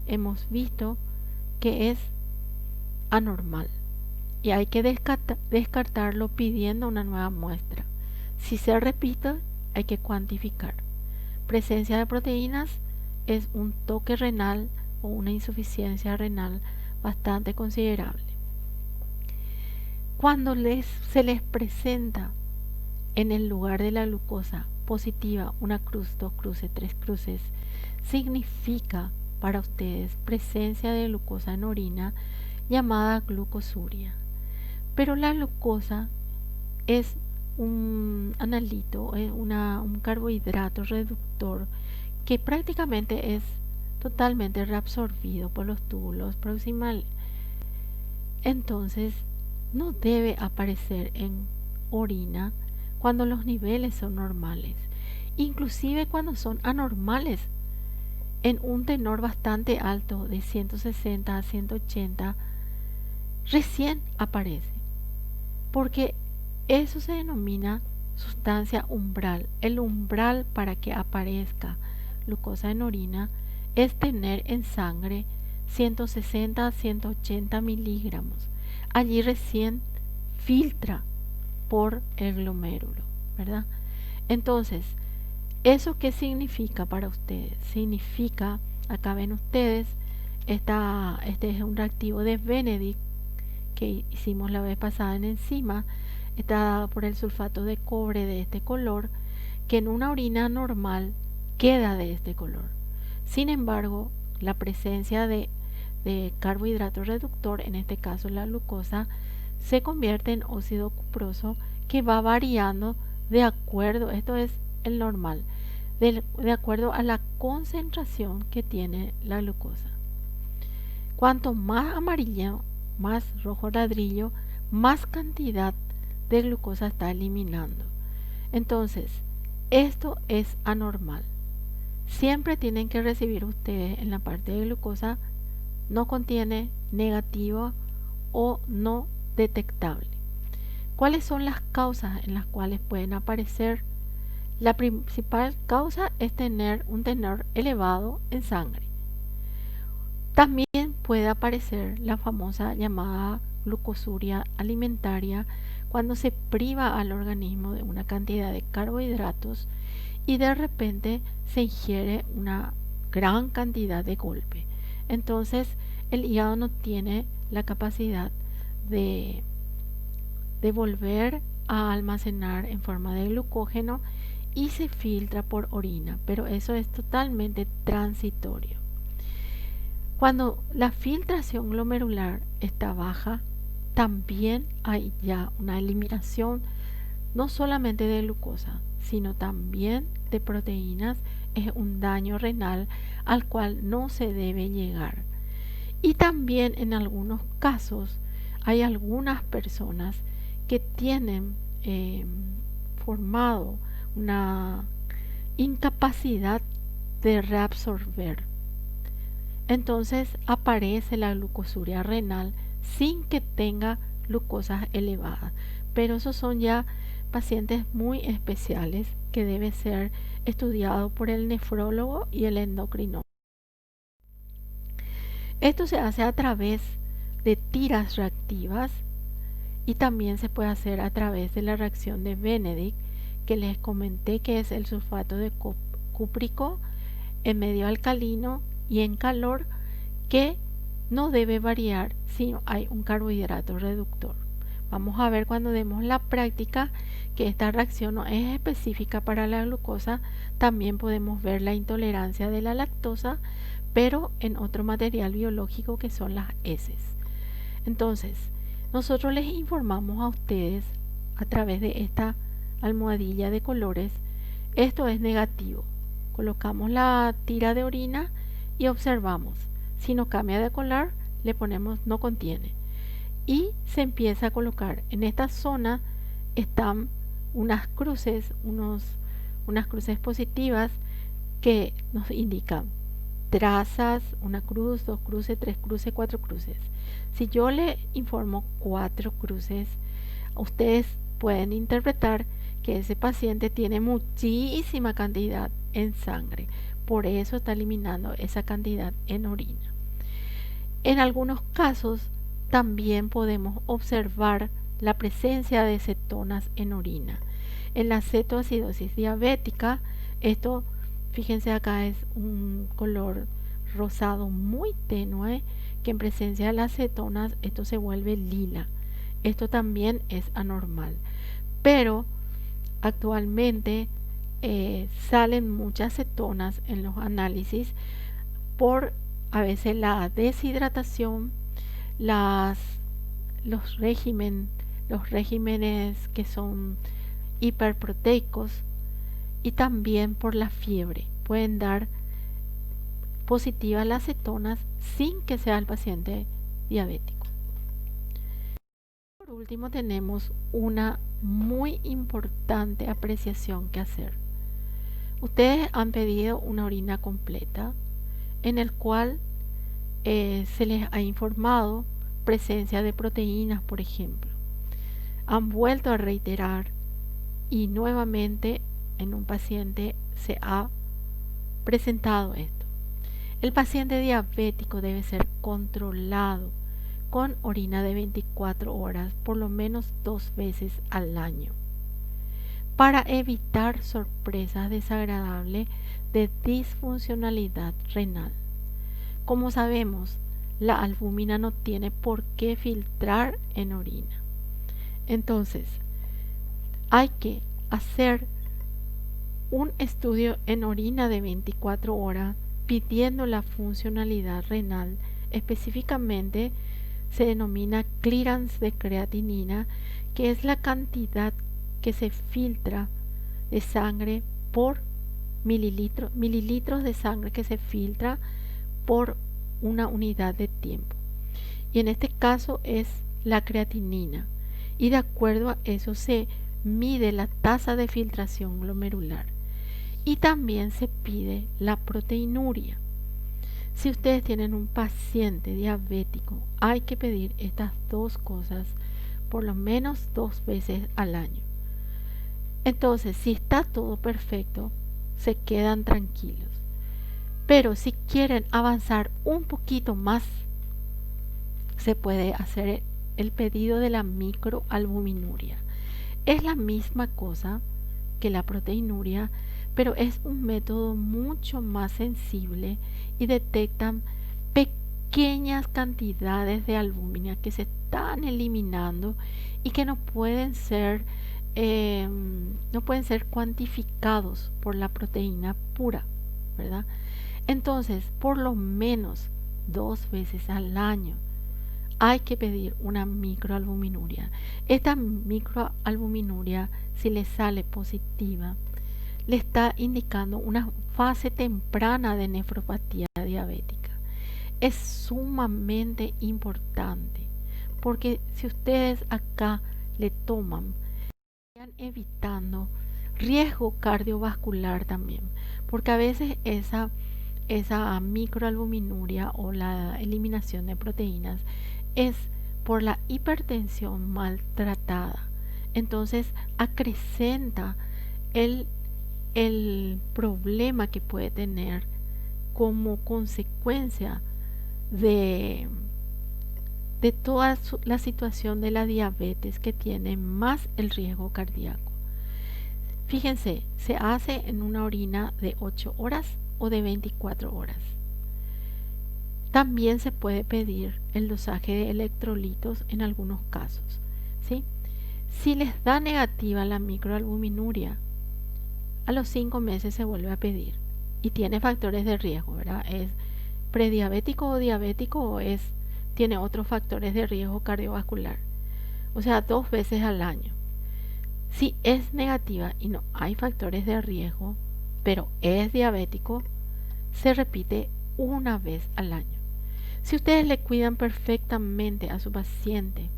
A: hemos visto que es anormal y hay que descartarlo pidiendo una nueva muestra. Si se repite, hay que cuantificar. Presencia de proteínas es un toque renal o una insuficiencia renal bastante considerable. Cuando se les presenta en el lugar de la glucosa positiva una cruz, 2 cruces, 3 cruces, significa para ustedes presencia de glucosa en orina llamada glucosuria. Pero la glucosa es un analito, un carbohidrato reductor que prácticamente es totalmente reabsorbido por los túbulos proximales. Entonces, no debe aparecer en orina cuando los niveles son normales, inclusive cuando son anormales en un tenor bastante alto de 160 a 180 recién aparece, porque eso se denomina sustancia umbral. El umbral para que aparezca glucosa en orina es tener en sangre 160 a 180 miligramos. Allí recién filtra por el glomérulo, ¿verdad? Entonces, ¿eso qué significa para ustedes? Significa, acá ven ustedes, este es un reactivo de Benedict que hicimos la vez pasada en enzima, está dado por el sulfato de cobre de este color, que en una orina normal queda de este color. Sin embargo, la presencia de carbohidrato reductor, en este caso la glucosa, se convierte en óxido cuproso que va variando de acuerdo, esto es el normal, de acuerdo a la concentración que tiene la glucosa. Cuanto más amarillo, más rojo ladrillo, más cantidad de glucosa está eliminando. Entonces, esto es anormal. Siempre tienen que recibir ustedes en la parte de glucosa no contiene, negativo o no detectable. ¿Cuáles son las causas en las cuales pueden aparecer? La principal causa es tener un tenor elevado en sangre. También puede aparecer la famosa llamada glucosuria alimentaria cuando se priva al organismo de una cantidad de carbohidratos y de repente se ingiere una gran cantidad de golpe. Entonces el hígado no tiene la capacidad de volver a almacenar en forma de glucógeno y se filtra por orina, pero eso es totalmente transitorio. Cuando la filtración glomerular está baja, también hay ya una eliminación no solamente de glucosa, sino también de proteínas. Es un daño renal al cual no se debe llegar. Y también en algunos casos hay algunas personas que tienen formado una incapacidad de reabsorber. Entonces aparece la glucosuria renal sin que tenga glucosas elevadas. Pero esos son ya pacientes muy especiales que debe ser estudiado por el nefrólogo y el endocrinólogo. Esto se hace a través de tiras reactivas y también se puede hacer a través de la reacción de Benedict, que les comenté que es el sulfato de cúprico en medio alcalino y en calor, que no debe variar si hay un carbohidrato reductor. Vamos a ver cuando demos la práctica que esta reacción no es específica para la glucosa. También podemos ver la intolerancia de la lactosa, pero en otro material biológico que son las heces. Entonces, nosotros les informamos a ustedes a través de esta almohadilla de colores. Esto es negativo. Colocamos la tira de orina y observamos. Si no cambia de color, le ponemos no contiene. Y se empieza a colocar. En esta zona están unas cruces, unas cruces positivas que nos indican trazas, una cruz, dos cruces, tres cruces, cuatro cruces. Si yo le informo cuatro cruces, ustedes pueden interpretar que ese paciente tiene muchísima cantidad en sangre, por eso está eliminando esa cantidad en orina. En algunos casos también podemos observar la presencia de cetonas en orina. En la cetoacidosis diabética, esto, fíjense acá, es un color rosado muy tenue, que en presencia de las cetonas esto se vuelve lila. Esto también es anormal. Pero actualmente salen muchas cetonas en los análisis por a veces la deshidratación, los regímenes que son hiperproteicos y también por la fiebre. Pueden dar positivas las cetonas sin que sea el paciente diabético. Por último, tenemos una muy importante apreciación que hacer. Ustedes han pedido una orina completa en el cual se les ha informado presencia de proteínas, por ejemplo. Han vuelto a reiterar y nuevamente en un paciente se ha presentado esto. El paciente diabético debe ser controlado con orina de 24 horas por lo menos 2 veces al año para evitar sorpresas desagradables de disfuncionalidad renal. Como sabemos, la albúmina no tiene por qué filtrar en orina. Entonces, hay que hacer un estudio en orina de 24 horas pidiendo la funcionalidad renal. Específicamente se denomina clearance de creatinina, que es la cantidad que se filtra de sangre por mililitros de sangre que se filtra por una unidad de tiempo. Y en este caso es la creatinina. Y de acuerdo a eso se mide la tasa de filtración glomerular. Y también se pide la proteinuria. Si ustedes tienen un paciente diabético, hay que pedir estas dos cosas por lo menos 2 veces al año. Entonces, si está todo perfecto, se quedan tranquilos. Pero si quieren avanzar un poquito más, se puede hacer el pedido de la microalbuminuria. Es la misma cosa que la proteinuria, pero es un método mucho más sensible y detectan pequeñas cantidades de albúmina que se están eliminando y que no pueden ser cuantificados por la proteína pura, ¿verdad? Entonces, por lo menos 2 veces al año hay que pedir una microalbuminuria. Esta microalbuminuria, si le sale positiva, le está indicando una fase temprana de nefropatía diabética. Es sumamente importante porque si ustedes acá le toman, están evitando riesgo cardiovascular también, porque a veces esa microalbuminuria o la eliminación de proteínas es por la hipertensión maltratada. Entonces acrecenta el problema que puede tener como consecuencia de toda la situación de la diabetes, que tiene más el riesgo cardíaco. Fíjense, se hace en una orina de 8 horas o de 24 horas. También se puede pedir el dosaje de electrolitos en algunos casos, ¿sí? Si les da negativa la microalbuminuria, a los 5 meses se vuelve a pedir y tiene factores de riesgo, ¿verdad? ¿Es prediabético o diabético o tiene otros factores de riesgo cardiovascular? O sea, 2 veces al año. Si es negativa y no hay factores de riesgo, pero es diabético, se repite una vez al año. Si ustedes le cuidan perfectamente a su paciente,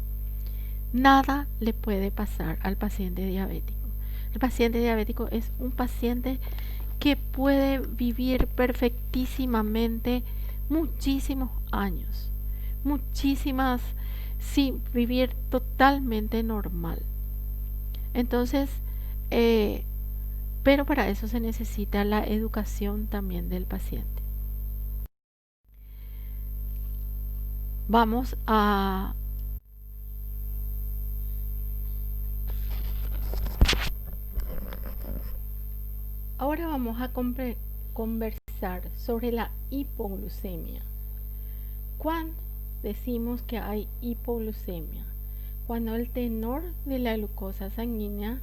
A: nada le puede pasar al paciente diabético. El paciente diabético es un paciente que puede vivir perfectísimamente muchísimos años, muchísimas, sí, vivir totalmente normal. Entonces, eh, pero para eso se necesita la educación también del paciente. Vamos a Ahora vamos a conversar sobre la hipoglucemia. ¿Cuándo decimos que hay hipoglucemia? Cuando el tenor de la glucosa sanguínea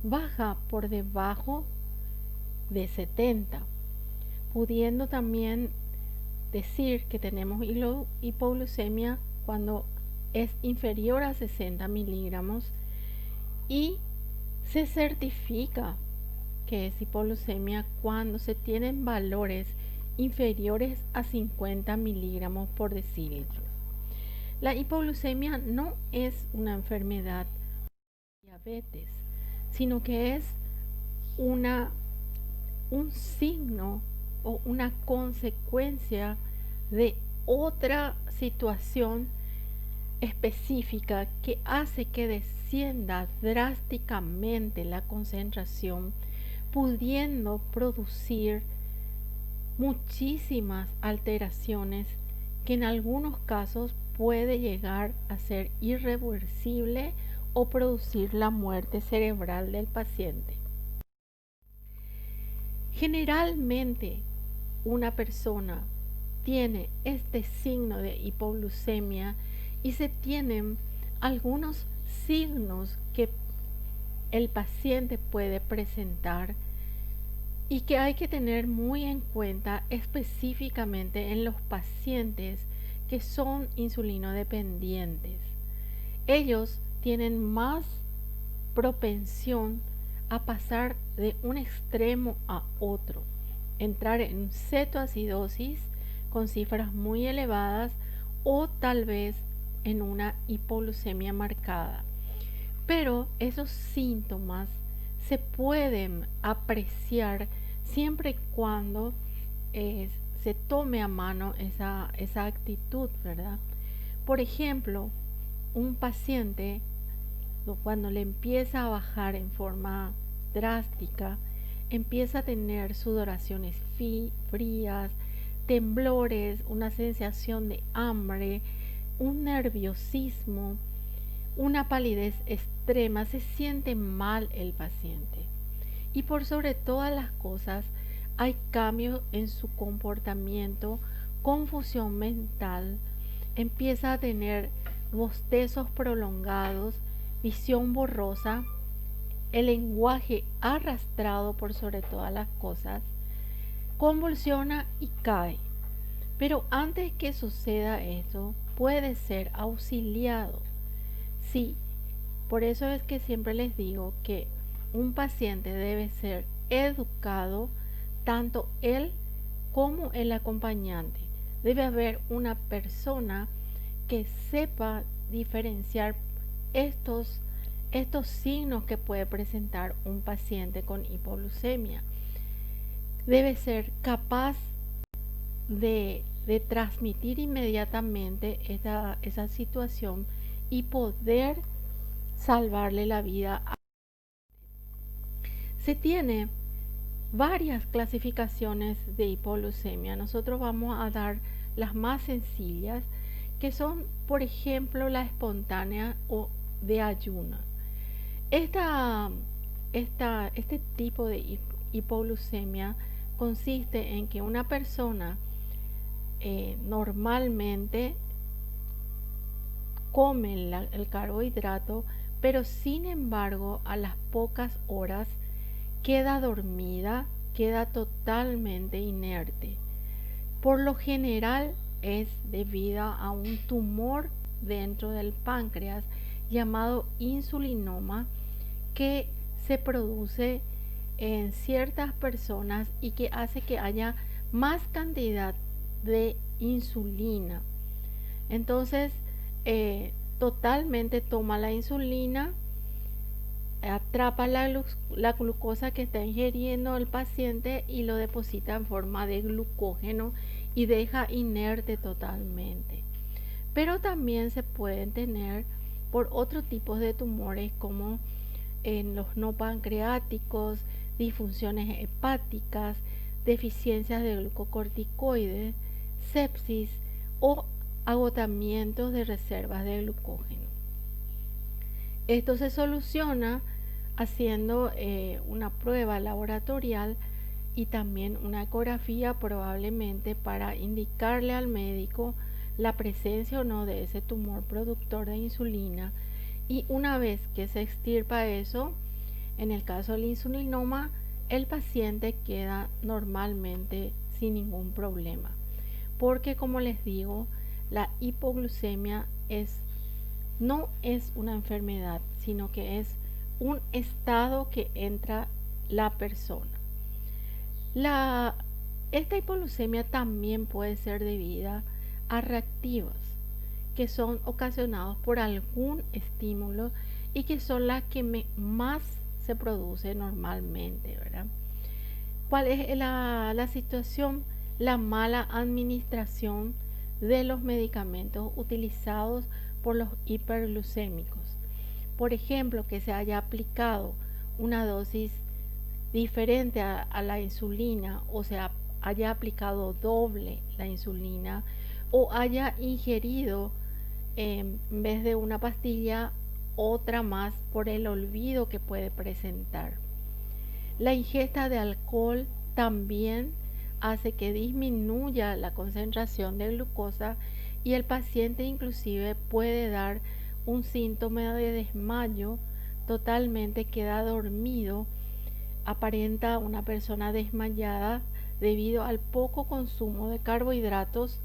A: baja por debajo de 70, pudiendo también decir que tenemos hipoglucemia cuando es inferior a 60 miligramos y se certifica que es hipoglucemia cuando se tienen valores inferiores a 50 miligramos por decilitro. La hipoglucemia no es una enfermedad de diabetes, sino que es un signo o una consecuencia de otra situación específica que hace que descienda drásticamente la concentración, pudiendo producir muchísimas alteraciones que en algunos casos puede llegar a ser irreversible o producir la muerte cerebral del paciente. Generalmente una persona tiene este signo de hipoglucemia y se tienen algunos signos que el paciente puede presentar y que hay que tener muy en cuenta específicamente en los pacientes que son insulinodependientes. Ellos tienen más propensión a pasar de un extremo a otro, entrar en cetoacidosis con cifras muy elevadas o tal vez en una hipoglucemia marcada. Pero esos síntomas se pueden apreciar siempre y cuando se tome a mano esa actitud, ¿verdad? Por ejemplo, un paciente cuando le empieza a bajar en forma drástica, empieza a tener sudoraciones frías, temblores, una sensación de hambre, un nerviosismo, una palidez extrema, se siente mal el paciente. Y por sobre todas las cosas, hay cambios en su comportamiento, confusión mental, empieza a tener bostezos prolongados, visión borrosa, el lenguaje arrastrado por sobre todas las cosas, convulsiona y cae. Pero antes que suceda eso, puede ser auxiliado. Sí, por eso es que siempre les digo que un paciente debe ser educado, tanto él como el acompañante. Debe haber una persona que sepa diferenciar estos signos que puede presentar un paciente con hipoglucemia. Debe ser capaz de transmitir inmediatamente esa situación y poder salvarle la vida. Se tiene varias clasificaciones de hipoglucemia. Nosotros vamos a dar las más sencillas, que son, por ejemplo, la espontánea o de ayuno. Este tipo de hipoglucemia consiste en que una persona normalmente come el carbohidrato, pero sin embargo a las pocas horas queda dormida, queda totalmente inerte. Por lo general es debido a un tumor dentro del páncreas llamado insulinoma, que se produce en ciertas personas y que hace que haya más cantidad de insulina. Entonces totalmente toma la insulina atrapa la glucosa que está ingiriendo el paciente y lo deposita en forma de glucógeno y deja inerte totalmente. Pero también se pueden tener por otros tipos de tumores como en los no pancreáticos, disfunciones hepáticas, deficiencias de glucocorticoides, sepsis o agotamientos de reservas de glucógeno. Esto se soluciona haciendo una prueba laboratorial y también una ecografía probablemente para indicarle al médico la presencia o no de ese tumor productor de insulina, y una vez que se extirpa eso, en el caso del insulinoma, el paciente queda normalmente sin ningún problema, porque como les digo, la hipoglucemia no es una enfermedad, sino que es un estado que entra la persona. Esta hipoglucemia también puede ser debida a reactivos que son ocasionados por algún estímulo y que son las que más se produce normalmente, ¿verdad? ¿Cuál es la situación? La mala administración de los medicamentos utilizados por los hiperglucémicos. Por ejemplo, que se haya aplicado una dosis diferente a la insulina, o sea, haya aplicado doble la insulina, o haya ingerido en vez de una pastilla otra más por el olvido que puede presentar. La ingesta de alcohol también hace que disminuya la concentración de glucosa y el paciente inclusive puede dar un síntoma de desmayo, totalmente queda dormido, aparenta una persona desmayada debido al poco consumo de carbohidratos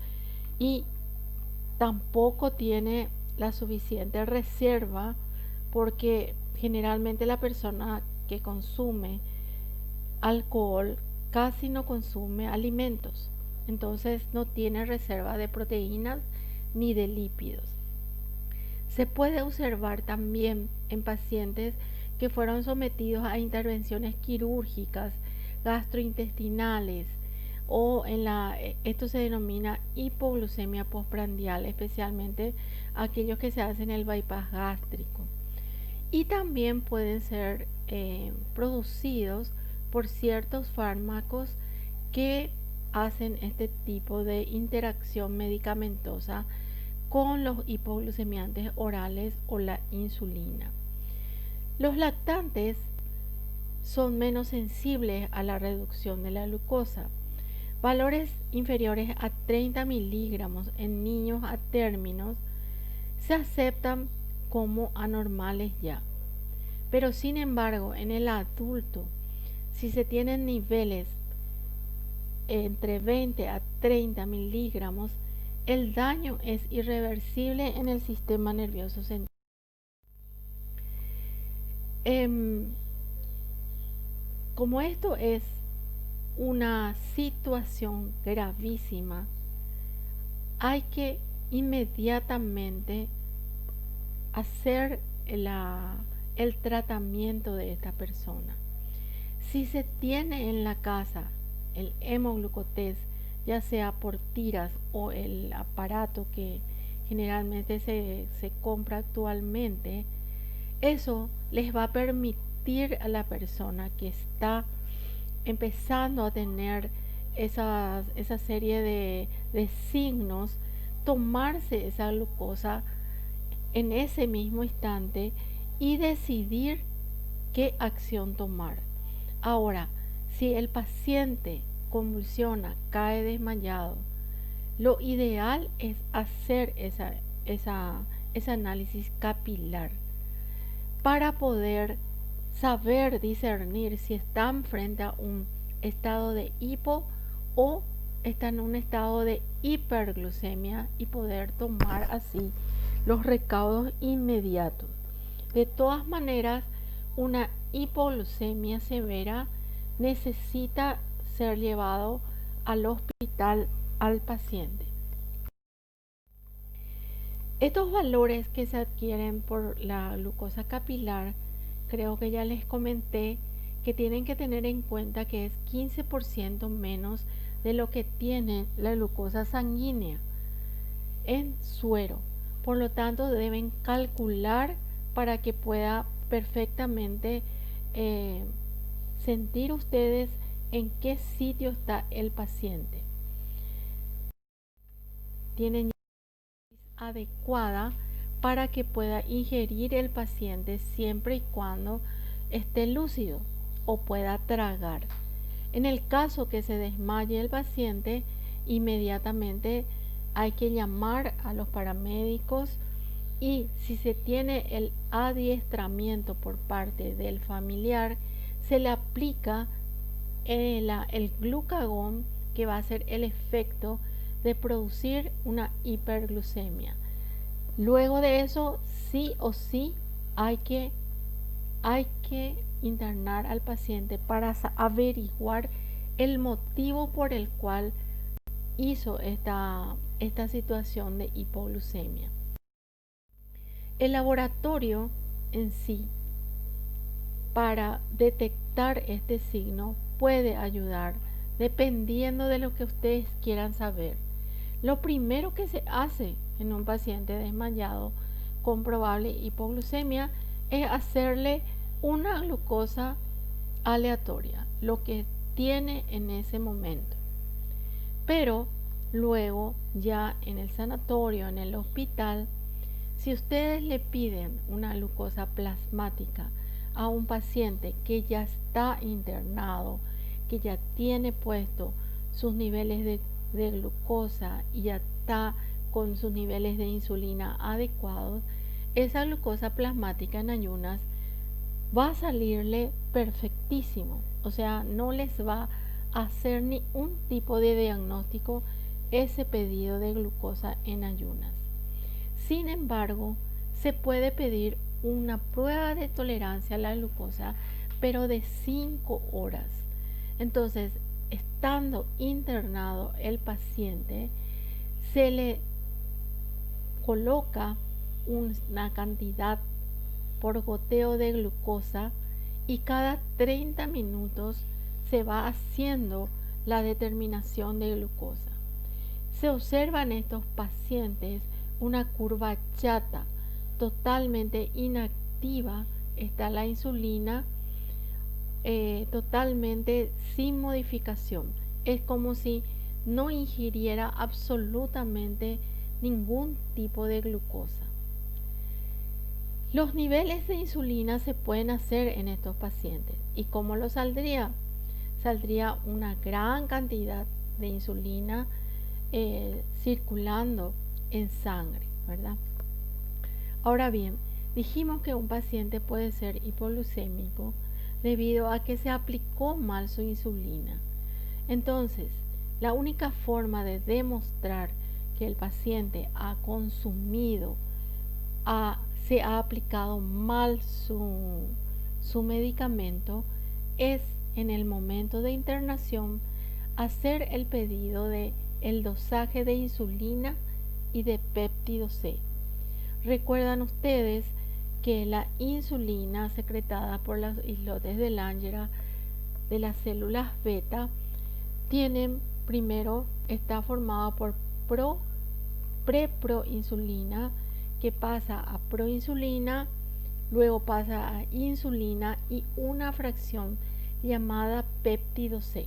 A: y tampoco tiene la suficiente reserva, porque generalmente la persona que consume alcohol casi no consume alimentos, entonces no tiene reserva de proteínas ni de lípidos. Se puede observar también en pacientes que fueron sometidos a intervenciones quirúrgicas, gastrointestinales, o esto se denomina hipoglucemia postprandial, especialmente aquellos que se hacen el bypass gástrico. Y también pueden ser producidos por ciertos fármacos que hacen este tipo de interacción medicamentosa con los hipoglucemiantes orales o la insulina. Los lactantes son menos sensibles a la reducción de la glucosa. Valores inferiores a 30 miligramos en niños a términos se aceptan como anormales ya. Pero sin embargo, en el adulto, si se tienen niveles entre 20 a 30 miligramos, el daño es irreversible en el sistema nervioso central. Como esto es una situación gravísima, hay que inmediatamente hacer el tratamiento de esta persona. Si se tiene en la casa el hemoglucotest, ya sea por tiras o el aparato que generalmente se compra actualmente, eso les va a permitir a la persona que está empezando a tener esa serie de signos, tomarse esa glucosa en ese mismo instante y decidir qué acción tomar. Ahora, si el paciente convulsiona, cae desmayado, lo ideal es hacer ese análisis capilar para poder saber discernir si están frente a un estado de hipo o están en un estado de hiperglucemia y poder tomar así los recaudos inmediatos. De todas maneras, una hipoglucemia severa necesita ser llevado al hospital al paciente. Estos valores que se adquieren por la glucosa capilar creo que ya les comenté que tienen que tener en cuenta que es 15% menos de lo que tiene la glucosa sanguínea en suero. Por lo tanto, deben calcular para que pueda perfectamente eh, sentir ustedes en qué sitio está el paciente. Tienen adecuada para que pueda ingerir el paciente siempre y cuando esté lúcido o pueda tragar. En el caso que se desmaye el paciente, inmediatamente hay que llamar a los paramédicos y si se tiene el adiestramiento por parte del familiar, se le aplica el glucagón que va a hacer el efecto de producir una hiperglucemia. Luego de eso, sí o sí hay que internar al paciente para averiguar el motivo por el cual hizo esta situación de hipoglucemia. El laboratorio en sí, para detectar este signo, puede ayudar dependiendo de lo que ustedes quieran saber. Lo primero que se hace en un paciente desmayado con probable hipoglucemia es hacerle una glucosa aleatoria, lo que tiene en ese momento. Pero luego ya en el sanatorio, en el hospital, si ustedes le piden una glucosa plasmática a un paciente que ya está internado, que ya tiene puesto sus niveles de glucosa y ya está con sus niveles de insulina adecuados, esa glucosa plasmática en ayunas va a salirle perfectísimo. O sea, no les va a hacer ni un tipo de diagnóstico ese pedido de glucosa en ayunas. Sin embargo, se puede pedir una prueba de tolerancia a la glucosa, pero de 5 horas. Entonces, estando internado el paciente, se le coloca una cantidad por goteo de glucosa y cada 30 minutos se va haciendo la determinación de glucosa. Se observa en estos pacientes una curva chata, totalmente inactiva está la insulina, totalmente sin modificación. Es como si no ingiriera absolutamente ningún tipo de glucosa. Los niveles de insulina se pueden hacer en estos pacientes. ¿Y cómo lo saldría? Saldría una gran cantidad de insulina circulando en sangre, ¿verdad? Ahora bien, dijimos que un paciente puede ser hipoglucémico debido a que se aplicó mal su insulina. Entonces, la única forma de demostrar que el paciente ha consumido, se ha aplicado mal su medicamento es en el momento de internación hacer el pedido de el dosaje de insulina y de péptido C. Recuerdan ustedes que la insulina secretada por los islotes de Langerhans de las células beta primero está formada por preproinsulina que pasa a proinsulina, luego pasa a insulina y una fracción llamada péptido C.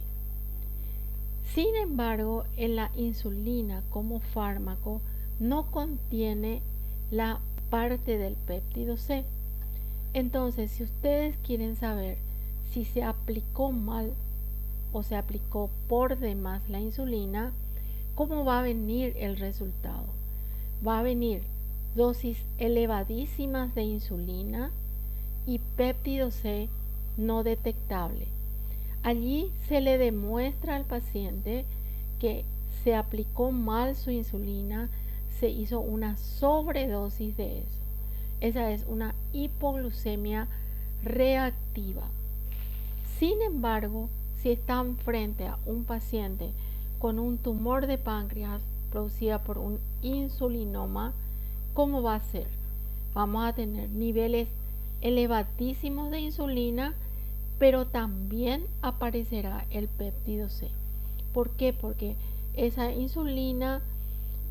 A: Sin embargo, en la insulina como fármaco no contiene la parte del péptido C. Entonces, si ustedes quieren saber si se aplicó mal o se aplicó por demás la insulina, ¿cómo va a venir el resultado? Va a venir dosis elevadísimas de insulina y péptido C no detectable. Allí se le demuestra al paciente que se aplicó mal su insulina, se hizo una sobredosis de eso. Esa es una hipoglucemia reactiva. Sin embargo, si están frente a un paciente con un tumor de páncreas producida por un insulinoma, ¿cómo va a ser? Vamos a tener niveles elevadísimos de insulina, pero también aparecerá el péptido C. ¿Por qué? Porque esa insulina,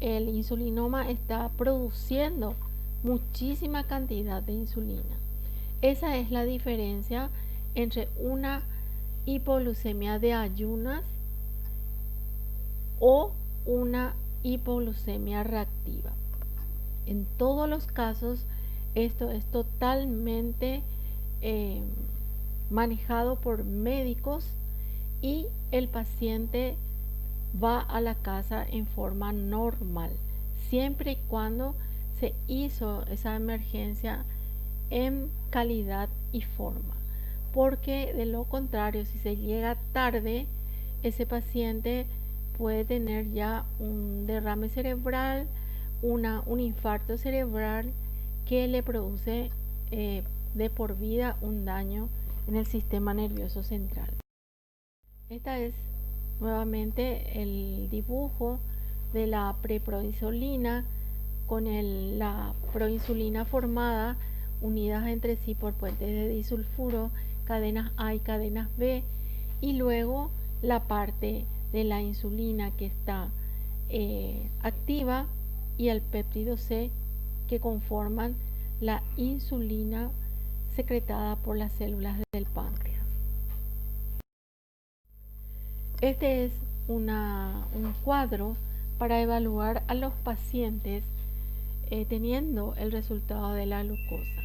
A: el insulinoma está produciendo muchísima cantidad de insulina. Esa es la diferencia entre una hipoglucemia de ayunas o una hipoglucemia reactiva. En todos los casos, esto es totalmente manejado por médicos y el paciente va a la casa en forma normal, siempre y cuando se hizo esa emergencia en calidad y forma. Porque de lo contrario, si se llega tarde, ese paciente puede tener ya un derrame cerebral, un infarto cerebral que le produce de por vida un daño en el sistema nervioso central. Esta es nuevamente el dibujo de la preproinsulina con la proinsulina formada unidas entre sí por puentes de disulfuro, cadenas A y cadenas B, y luego la parte de la insulina que está activa y el péptido C que conforman la insulina secretada por las células del páncreas. Este es un cuadro para evaluar a los pacientes teniendo el resultado de la glucosa.